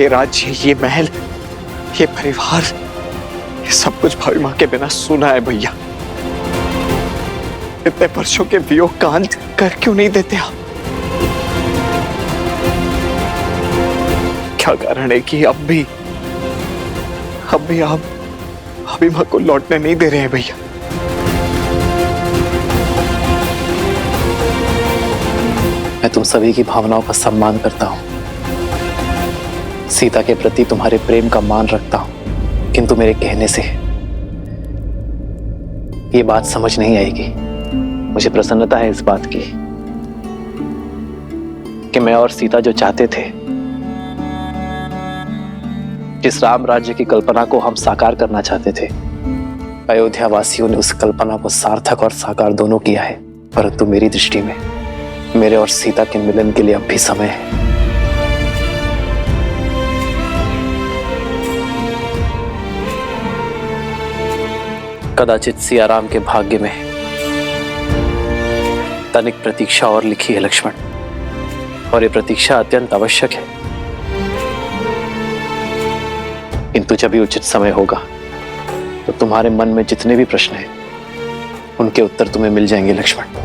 ये राज्य, ये महल, ये परिवार, ये सब कुछ भाभी माँ के बिना सुना है भैया। इतने वर्षों के वियोग का अंत कर क्यों नहीं देते आप? क्या कारण है कि अब भी आप भाभी माँ को लौटने नहीं दे रहे हैं भैया? मैं तुम सभी की भावनाओं का सम्मान करता हूं, सीता के प्रति तुम्हारे प्रेम का मान रखता हूं, किंतु मेरे कहने से ये बात समझ नहीं आएगी। मुझे प्रसन्नता है इस बात की कि मैं और सीता जो चाहते थे, जिस राम राज्य की कल्पना को हम साकार करना चाहते थे, अयोध्या वासियों ने उस कल्पना को सार्थक और साकार दोनों किया है। परंतु मेरी दृष्टि में मेरे और सीता के मिलन के लिए अब भी समय है। कदाचित सियाराम के भाग्य में तनिक प्रतीक्षा और लिखी है लक्ष्मण, और ये प्रतीक्षा अत्यंत आवश्यक है। किंतु जब भी उचित समय होगा तो तुम्हारे मन में जितने भी प्रश्न हैं उनके उत्तर तुम्हें मिल जाएंगे लक्ष्मण।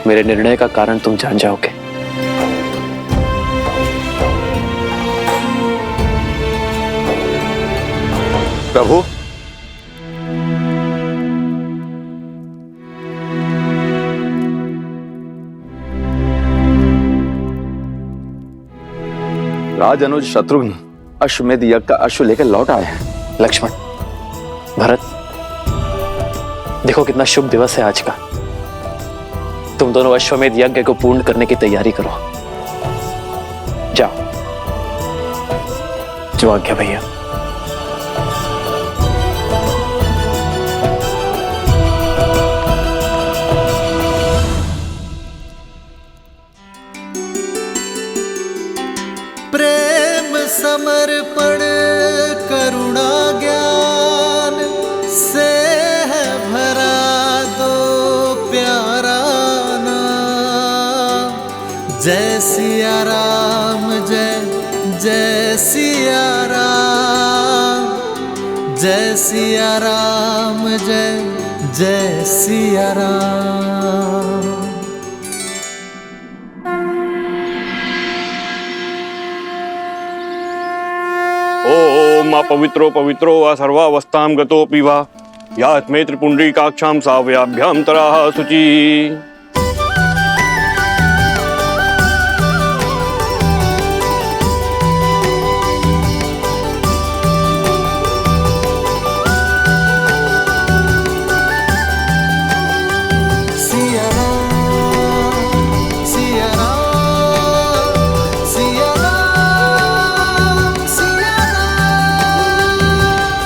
मेरे निर्णय का कारण तुम जान जाओगे। प्रभु, राज अनुज शत्रुघ्न अश्वमेध यज्ञ का अश्व लेकर लौट आए हैं। लक्ष्मण, भरत, देखो कितना शुभ दिवस है आज का। तुम दोनों अश्वमेध यज्ञ को पूर्ण करने की तैयारी करो। जाओ। जो आज्ञा भैया। प्रेम समर्पण करुणा ज्ञान से है भरा दो प्यारा नाम। जय सिया राम, जय जय सिया राम, जय सिया राम, जय जय सिया राम। पवित्रो पवित्रो वा सर्वावस्थां गतोऽपि वा यात्मे त्रिपुण्ड्रीकाक्षां सावयाभ्यां तराः शुचि।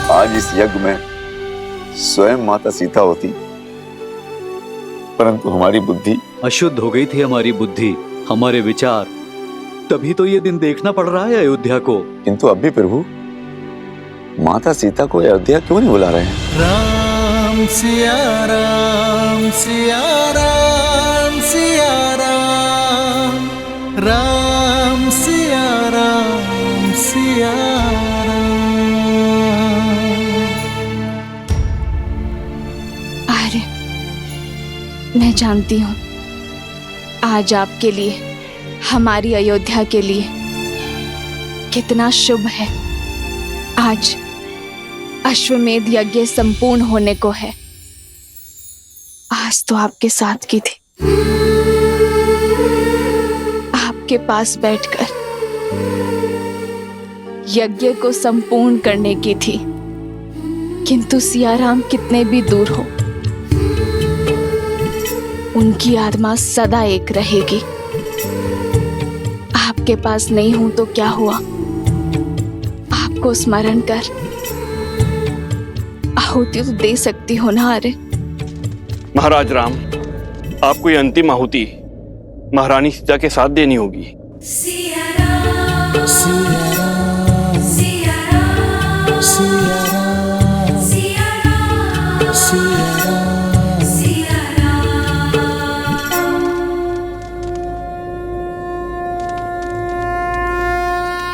आज इस यज्ञ में स्वयं माता सीता होती, परंतु हमारी बुद्धि अशुद्ध हो गई थी। हमारी बुद्धि, हमारे विचार, तभी तो ये दिन देखना पड़ रहा है अयोध्या को। किंतु अब भी प्रभु माता सीता को अयोध्या क्यों नहीं बुला रहे हैं? राम सिया राम सिया राम सिया राम, राम सिया राम सिया राम। आर्य, मैं जानती हूँ आज आपके लिए, हमारी अयोध्या के लिए कितना शुभ है। आज अश्वमेध यज्ञ संपूर्ण होने को है। आज तो आपके साथ की थी, आपके पास बैठकर यज्ञ को संपूर्ण करने की थी। किंतु सियाराम कितने भी दूर हो, उनकी आत्मा सदा एक रहेगी। आपके पास नहीं हूं तो क्या हुआ, आपको स्मरण कर आहुति तो दे सकती हो ना। अरे महाराज राम, आपको ये अंतिम आहुति महारानी सीता के साथ देनी होगी। सिया राम सिया राम सिया राम सिया राम सिया राम सिया राम सिया राम।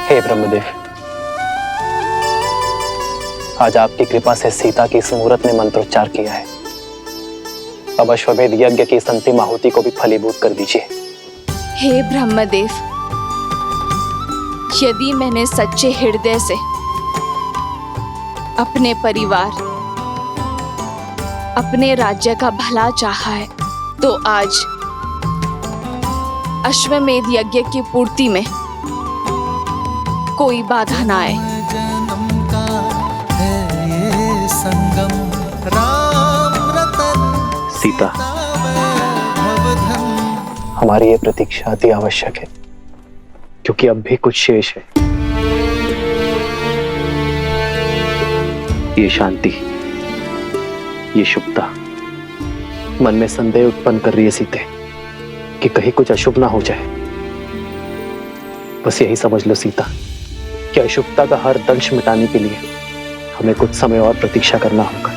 हे ब्रह्मदेव, आज आपकी कृपा से सीता की इस मुहूर्त ने मंत्रोच्चार किया है। अब अश्वमेध यज्ञ की इस अंतिम आहुति को भी फलीभूत कर दीजिए। हे ब्रह्मदेव, यदि मैंने सच्चे हृदय से अपने परिवार, अपने राज्य का भला चाहा है, तो आज अश्वमेध यज्ञ की पूर्ति में कोई बाधा ना आए। सीता, हमारी ये प्रतीक्षा अति आवश्यक है, क्योंकि अब भी कुछ शेष है। ये शांति, ये शुभता मन में संदेह उत्पन्न कर रही है सीते, कि कहीं कुछ अशुभ ना हो जाए। बस यही समझ लो सीता, कि अशुभता का हर दंश मिटाने के लिए हमें कुछ समय और प्रतीक्षा करना होगा।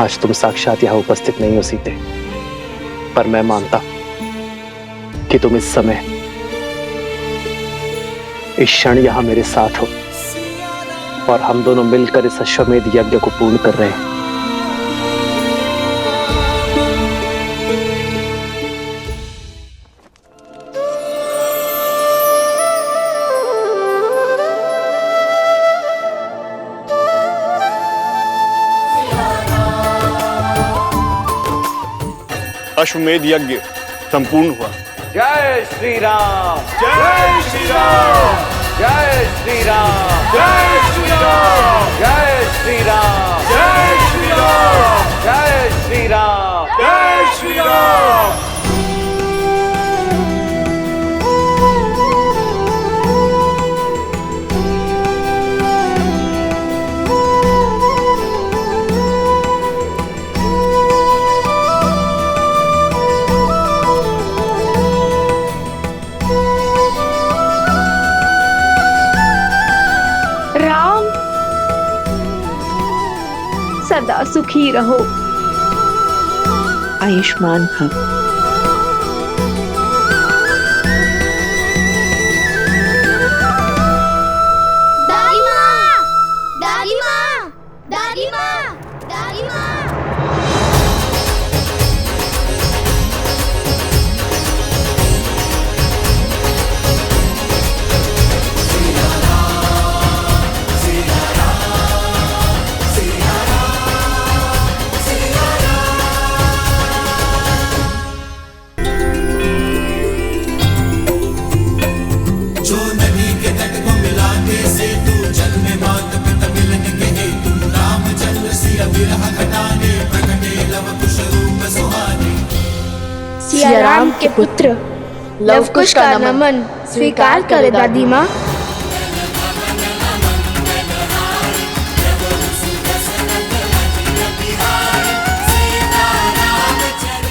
आज तुम साक्षात यहां उपस्थित नहीं हो सीते, पर मैं मानता हूं कि तुम इस समय, इस क्षण यहां मेरे साथ हो, और हम दोनों मिलकर इस अश्वमेध यज्ञ को पूर्ण कर रहे हैं। अश्वमेध यज्ञ संपूर्ण हुआ। जय श्री राम, जय श्री राम, जय श्री राम, जय श्री राम, जय श्री राम, जय श्री राम, जय श्री राम, जय श्री राम। सदा सुखी रहो, आयुष्मान भव। दादी माँ, दादी माँ, दादी माँ, दादी माँ। सिया राम के पुत्र लवकुश का नमन स्वीकार करे दादी माँ।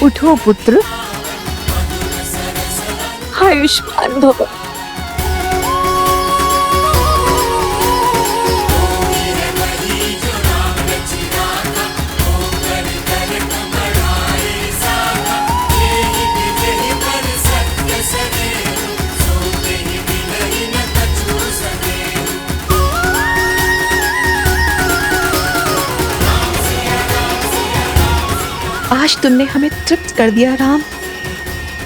उठो पुत्र, आयुष्मान भव। आज तुमने हमें तृप्त कर दिया राम,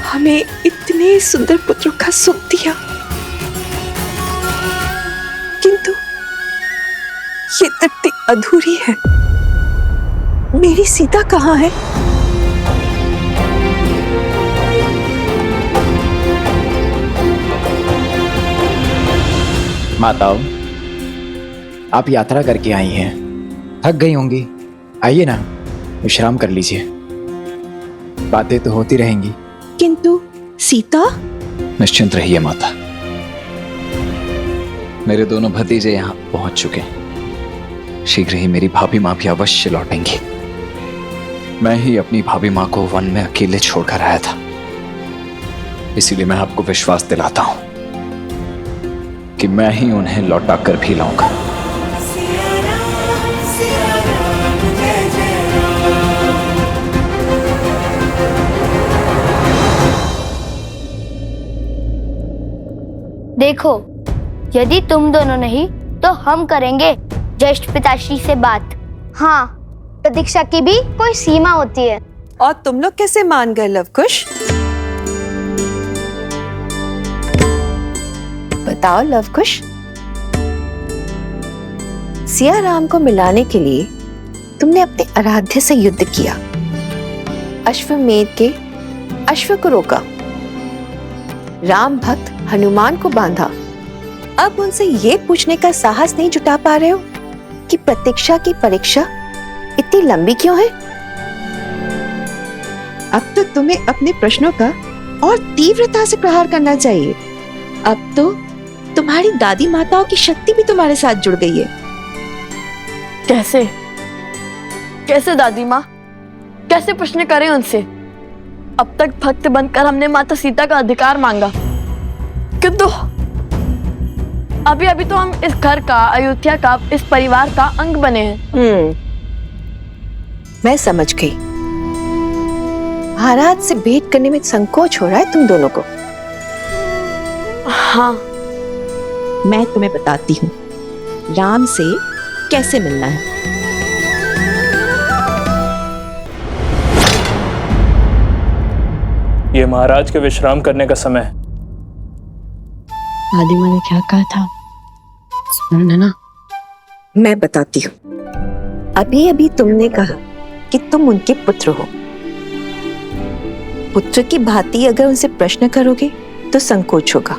हमें इतने सुंदर पुत्रों का सुख दिया, किंतु ये तृप्ति अधूरी है। मेरी सीता कहाँ है? माताओं, आप यात्रा करके आई हैं, थक गई होंगी। आइए ना, विश्राम कर लीजिए, बातें तो होती रहेंगी। किंतु सीता? निश्चिंत रहिए माता, मेरे दोनों भतीजे यहाँ पहुंच चुके हैं। शीघ्र ही मेरी भाभी माँ भी अवश्य लौटेंगी। मैं ही अपनी भाभी माँ को वन में अकेले छोड़कर आया था, इसीलिए मैं आपको विश्वास दिलाता हूं कि मैं ही उन्हें लौटा कर भी लाऊंगा। देखो, यदि तुम दोनों नहीं तो हम करेंगे ज्येष्ठ पिताश्री से बात। हाँ, प्रतीक्षा की भी कोई सीमा होती है। और तुम लोग कैसे मान गए लवकुश? बताओ लवकुश, सिया राम को मिलाने के लिए तुमने अपने आराध्य से युद्ध किया, अश्वमेध के अश्व को रोका, राम भक्त हनुमान को बांधा। अब उनसे ये पूछने का साहस नहीं जुटा पा रहे हो कि प्रतीक्षा की परीक्षा इतनी लंबी क्यों है? अब तो तुम्हें अपने प्रश्नों का और तीव्रता से प्रहार करना चाहिए। अब तो तुम्हारी दादी माताओं की शक्ति भी तुम्हारे साथ जुड़ गई है। कैसे कैसे दादी माँ, कैसे प्रश्न करें उनसे? अब तक भक्त बनकर हमने माता सीता का अधिकार मांगा, किंतु अभी अभी तो हम इस घर का, अयोध्या का, इस परिवार का अंग बने हैं। मैं समझ गई, महाराज से भेंट करने में संकोच हो रहा है तुम दोनों को। हाँ, मैं तुम्हें बताती हूँ राम से कैसे मिलना है। ये महाराज के विश्राम करने का समय है। दादी माँ ने क्या कहा था सुन ना? मैं बताती हूँ। अभी अभी तुमने कहा कि तुम उनके पुत्र हो। पुत्र की भांति अगर उनसे प्रश्न करोगे तो संकोच होगा,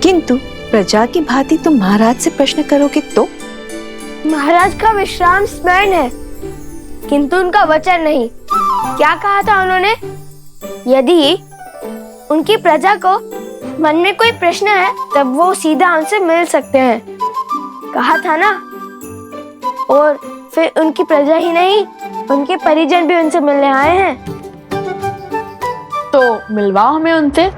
किंतु प्रजा की भांति तुम महाराज से प्रश्न करोगे तो? महाराज का विश्राम स्मरण है, किंतु उनका वचन नहीं। क्या कहा था उन्होंने? यदि उनकी प्रजा को मन में कोई प्रश्न है तब वो सीधा उनसे मिल सकते हैं, कहा था ना। और फिर उनकी प्रजा ही नहीं, उनके परिजन भी उनसे मिलने आए हैं। तो मिलवाओ हमें उनसे।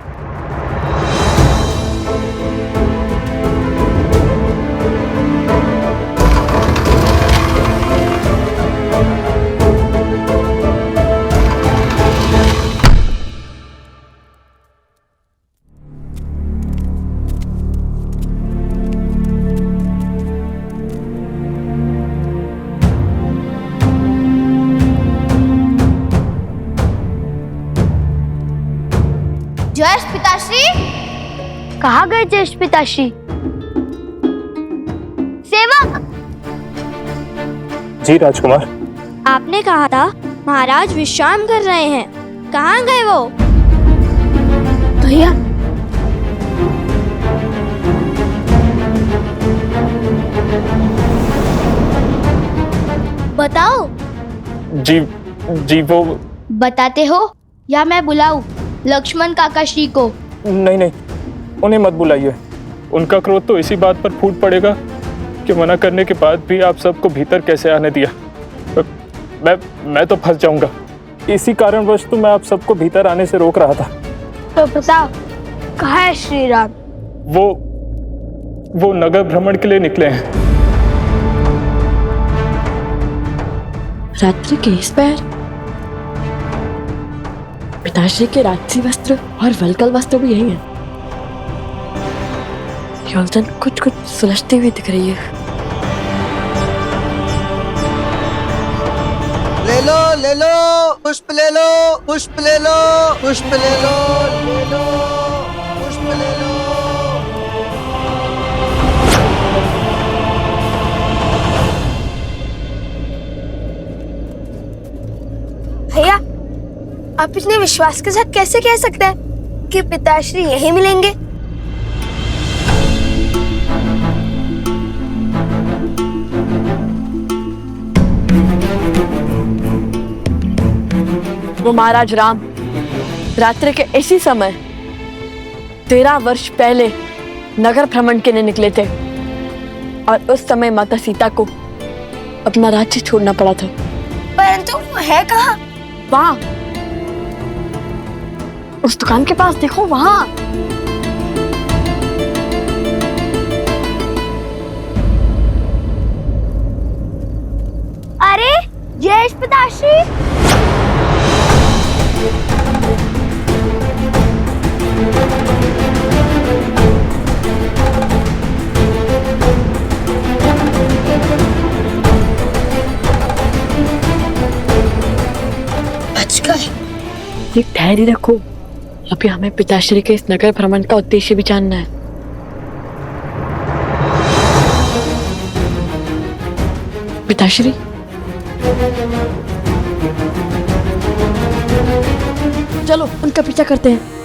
ज्येष्ठ पिताश्री, कहाँ गए ज्येष्ठ पिताश्री? सेवक! जी राजकुमार। आपने कहा था महाराज विश्राम कर रहे हैं, कहाँ गए वो? भैया, बताओ जी वो बताते हो या मैं बुलाऊं लक्ष्मण काका श्री को? नहीं, उन्हें मत बुलाइए। उनका क्रोध तो इसी बात पर फूट पड़ेगा कि मना करने के बाद भी आप सबको भीतर कैसे आने दिया। मैं तो फंस जाऊंगा। इसी कारणवश तो मैं आप सबको भीतर आने से रोक रहा था। तो बताओ कहाँ है श्री राम? वो नगर भ्रमण के लिए निकले हैं। रात्रि के इस पैर पिताश्री के राजसी वस्त्र और वलकल वस्त्र भी यही है। योलचन कुछ सुलझती हुई दिख रही है। ले लो पुष्प ले लो, पुष्प ले लो, पुष्प ले लो, पुष्प ले लो। भैया आप इतने विश्वास के साथ कैसे कह सकते हैं कि पिताश्री यहीं मिलेंगे? वो महाराज राम रात्रि के इसी समय 13 वर्ष पहले नगर भ्रमण के लिए निकले थे और उस समय माता सीता को अपना राज्य छोड़ना पड़ा था। परंतु वो है कहाँ? वहां उस दुकान के पास देखो, वहां। अरे जयेश पिताश्री! बच गए। एक ठहरी रखो, अभी हमें पिताश्री के इस नगर भ्रमण का उद्देश्य भी जानना है। पिताश्री, चलो उनका पीछा करते हैं।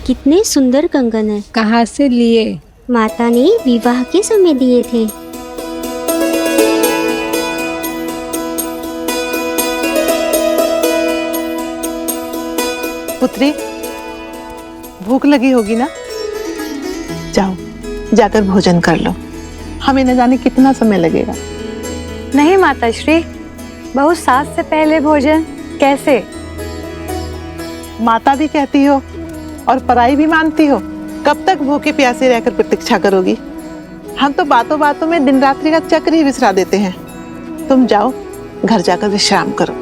कितने सुंदर कंगन है। कहाँ से लिए? माता ने विवाह के समय दिए थे। पुत्री, भूख लगी होगी ना? जाओ जाकर भोजन कर लो, हमें न जाने कितना समय लगेगा। नहीं माताश्री, बहुत सास से पहले भोजन कैसे? माता भी कहती हो और पराई भी मानती हो। कब तक भूखे प्यासे रहकर प्रतीक्षा करोगी? हम तो बातों बातों में दिन रात्रि का चक्र ही विसरा देते हैं। तुम जाओ घर जाकर विश्राम करो।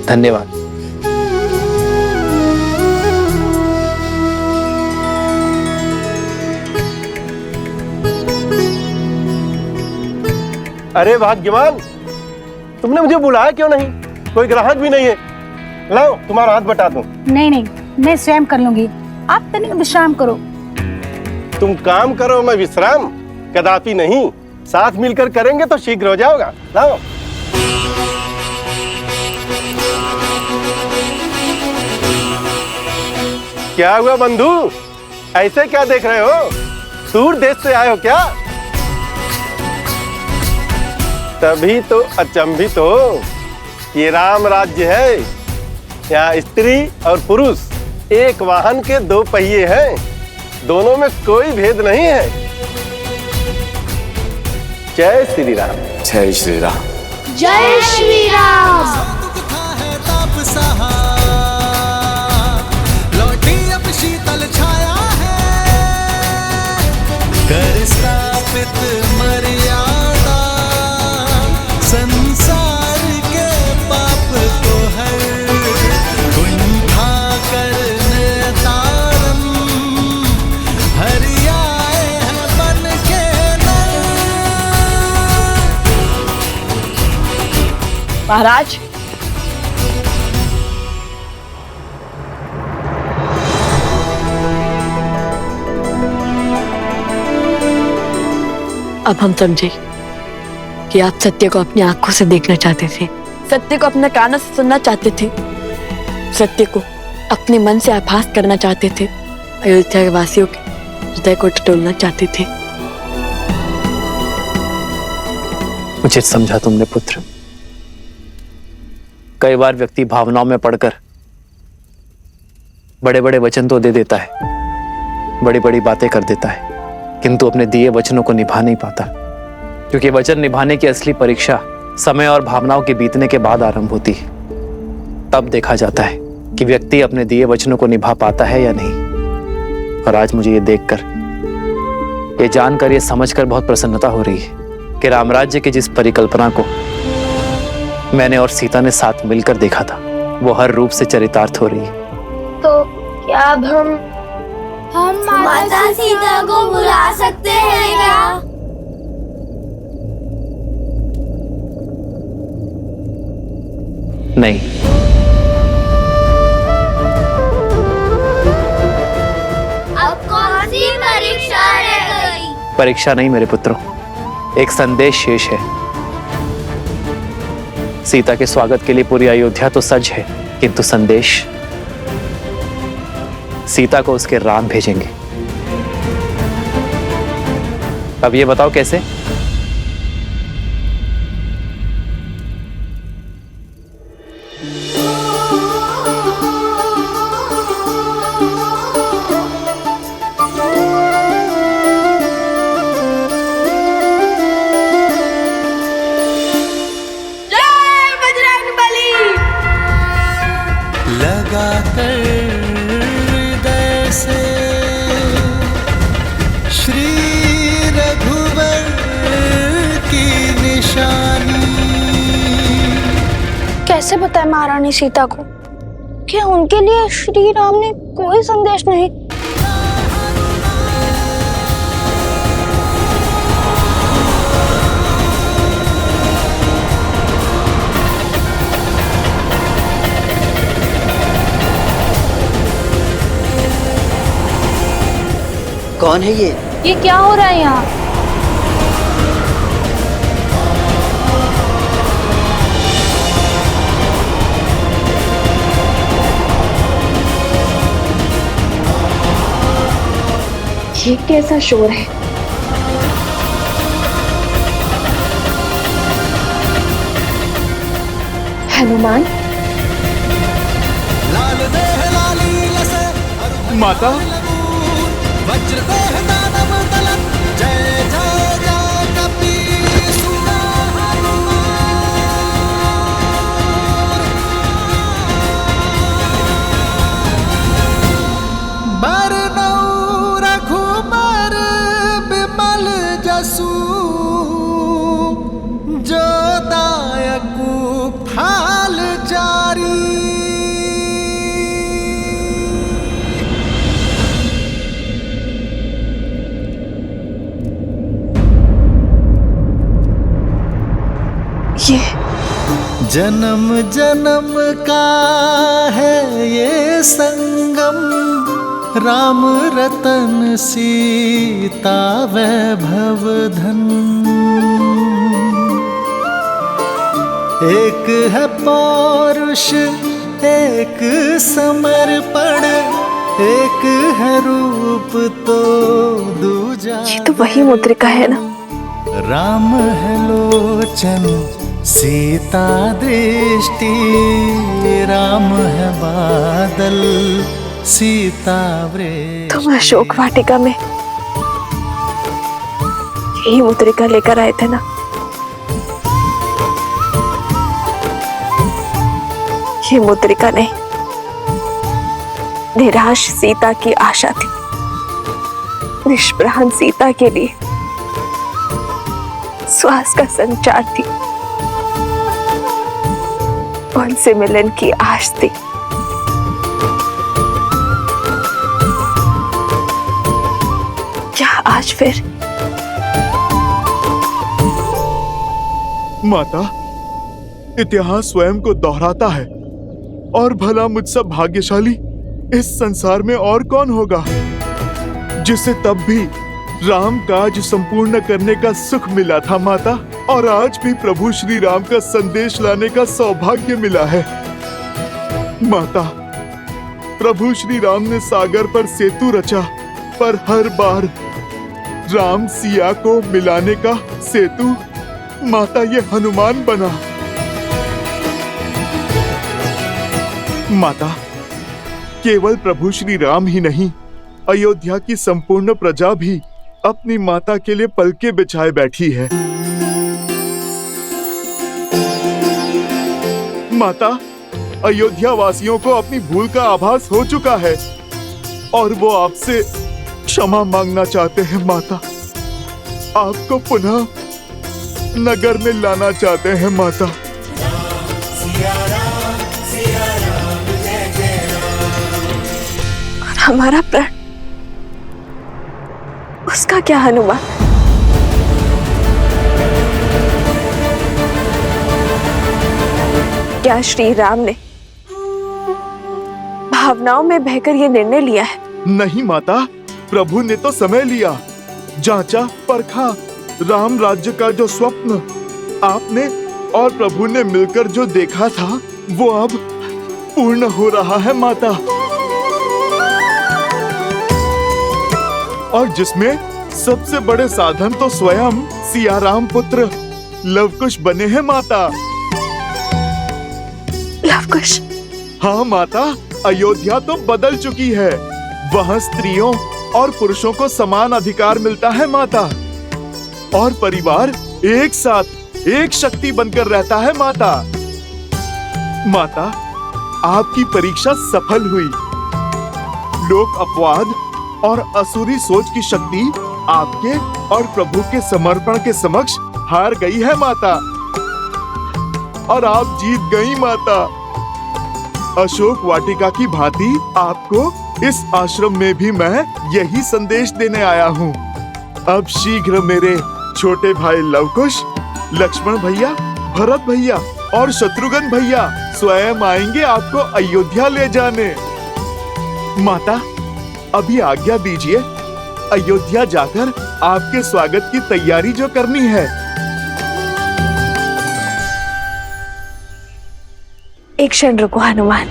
धन्यवाद। अरे भाग्यवान, तुमने मुझे बुलाया क्यों नहीं? कोई ग्राहक भी नहीं है। लाओ तुम्हारा हाथ बटा दूं। नहीं, मैं स्वयं कर लूंगी, आप तनिक विश्राम करो। तुम काम करो, मैं विश्राम? कदापि नहीं, साथ मिलकर करेंगे तो शीघ्र हो जाओगा। लाओ। क्या हुआ बंधु, ऐसे क्या देख रहे हो? दूर देश से आए हो क्या? तभी तो अचंभित हो। ये राम राज्य है, यहाँ स्त्री और पुरुष एक वाहन के दो पहिए हैं, दोनों में कोई भेद नहीं है। जय श्री राम। जय श्री राम। जय श्री राम। लौटी अब शीतल छाया है, कर स्थापित मर्यादा, संसार के पाप को हर कुंठा करने तारम, हरि आए हैं बन के नर। महाराज, अब हम समझे कि आप सत्य को अपनी आंखों से देखना चाहते थे, सत्य को अपने कानों से सुनना चाहते थे, सत्य को अपने मन से आभास करना चाहते थे, अयोध्या के वासियों के हृदय को टटोलना चाहते थे। उचित समझा तुमने पुत्र। कई बार व्यक्ति भावनाओं में पड़कर बड़े बड़े वचन तो दे देता है, बड़ी बड़ी बातें कर देता है, किंतु अपने दिए वचनों को निभा नहीं पाता, क्योंकि वचन निभाने की असली परीक्षा समय और भावनाओं के बीतने के बाद आरंभ होती है। तब देखा जाता है कि व्यक्ति अपने दिए वचनों को निभा पाता है या नहीं। और आज मुझे ये देखकर, ये जानकर, ये समझकर बहुत प्रसन्नता हो रही है कि रामराज्य की जिस परिकल्पना को मैंने और सीता ने साथ मिलकर देखा था, वो हर रूप से चरितार्थ हो रही है। तो क्या अब हम माता सीता को बुला सकते हैं क्या? नहीं, अब कौन सी परीक्षा रह गई? परीक्षा नहीं मेरे पुत्रों, एक संदेश शेष है। सीता के स्वागत के लिए पूरी अयोध्या तो सज है, किंतु संदेश सीता को उसके राम भेजेंगे। अब ये बताओ कैसे? कैसे बताए महारानी सीता को कि उनके लिए श्री राम ने कोई संदेश नहीं? कौन है ये क्या हो रहा है यहाँ? ये कैसा शोर है? हनुमान, माता, जन्म जन्म का है ये संगम, राम रतन सीता वैभव धन। एक है पौरुष, एक समर्पण, एक है रूप तो दूजा। ये तो वही मुद्रिका है ना? राम है लोचन, सीता दृष्टि, राम है बादल, सीता वृक्ष। तुम अशोक वाटिका में यही मुद्रिका लेकर आए थे ना? ये मुद्रिका नहीं, निराश सीता की आशा थी, निष्प्राण सीता के लिए श्वास का संचार थी, उनसे मिलन की आश थी। क्या आज फिर? माता, इतिहास स्वयं को दोहराता है। और भला मुझसे भाग्यशाली इस संसार में और कौन होगा जिसे तब भी राम काज संपूर्ण करने का सुख मिला था माता, और आज भी प्रभु श्री राम का संदेश लाने का सौभाग्य मिला है। माता, प्रभु श्री राम ने सागर पर सेतु रचा, पर हर बार राम सिया को मिलाने का सेतु माता ये हनुमान बना। माता, केवल प्रभु श्री राम ही नहीं, अयोध्या की संपूर्ण प्रजा भी अपनी माता के लिए पलके बिछाए बैठी है। माता, अयोध्या वासियों को अपनी भूल का आभास हो चुका है और वो आपसे क्षमा मांगना चाहते हैं। माता, आपको पुनः नगर में लाना चाहते हैं। माता, और हमारा प्राण, उसका क्या हनुमान? क्या श्री राम ने भावनाओं में बहकर ये निर्णय लिया है? नहीं माता, प्रभु ने तो समय लिया, जांचा परखा। राम राज्य का जो स्वप्न आपने और प्रभु ने मिलकर जो देखा था वो अब पूर्ण हो रहा है माता, और जिसमें सबसे बड़े साधन तो स्वयं सियाराम पुत्र लवकुश बने हैं माता। लवकुश? हाँ माता, अयोध्या तो बदल चुकी है। वहाँ स्त्रियों और पुरुषों को समान अधिकार मिलता है माता, और परिवार एक साथ एक शक्ति बनकर रहता है माता। माता, आपकी परीक्षा सफल हुई। लोक अपवाद और असुरी सोच की शक्ति आपके और प्रभु के समर्पण के समक्ष हार गई है माता, और आप जीत गई माता। अशोक वाटिका की भांति आपको इस आश्रम में भी मैं यही संदेश देने आया हूँ। अब शीघ्र मेरे छोटे भाई लवकुश, लक्ष्मण भैया, भरत भैया और शत्रुघ्न भैया स्वयं आएंगे आपको अयोध्या ले जाने। माता, अभी आज्ञा दीजिए, अयोध्या जाकर आपके स्वागत की तैयारी जो करनी है। एक क्षण रुको हनुमान।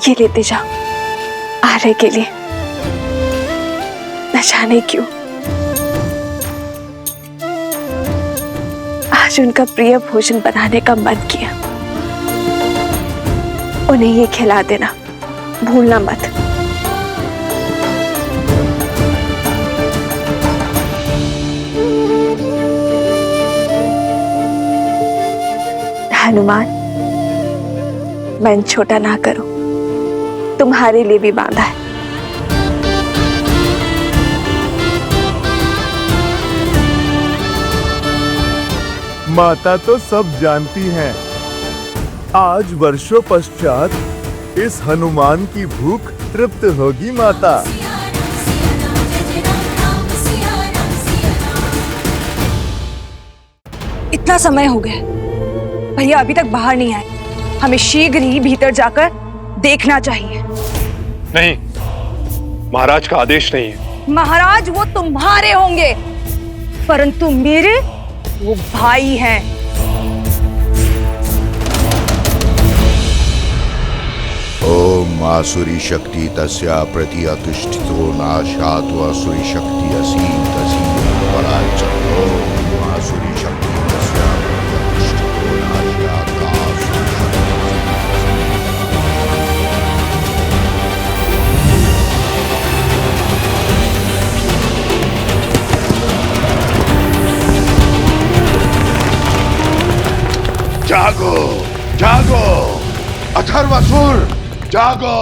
ये लेते जाओ आर्य के लिए। न जाने क्यों आज उनका प्रिय भोजन बनाने का मन किया। उन्हें ये खिला देना, भूलना मत। हनुमान, मन छोटा ना करो, तुम्हारे लिए भी बांधा है। माता तो सब जानती हैं। आज वर्षों पश्चात इस हनुमान की भूख तृप्त होगी माता। इतना समय हो गया, भैया अभी तक बाहर नहीं आए। हमें शीघ्र ही भीतर जाकर देखना चाहिए। नहीं, महाराज का आदेश नहीं है। महाराज वो तुम्हारे होंगे, परंतु मेरे वो भाई हैं। ओम आसुरी शक्ति तस्या प्रति अतिष्ठितो नाशात् आसुरी शक्ति असीम तसीम पराच। ओम आसुरी शक्ति तस्या प्रति अतिष्ठितो नाशात् आसुरी जागो, जागो, अथर्वासुर, जागो।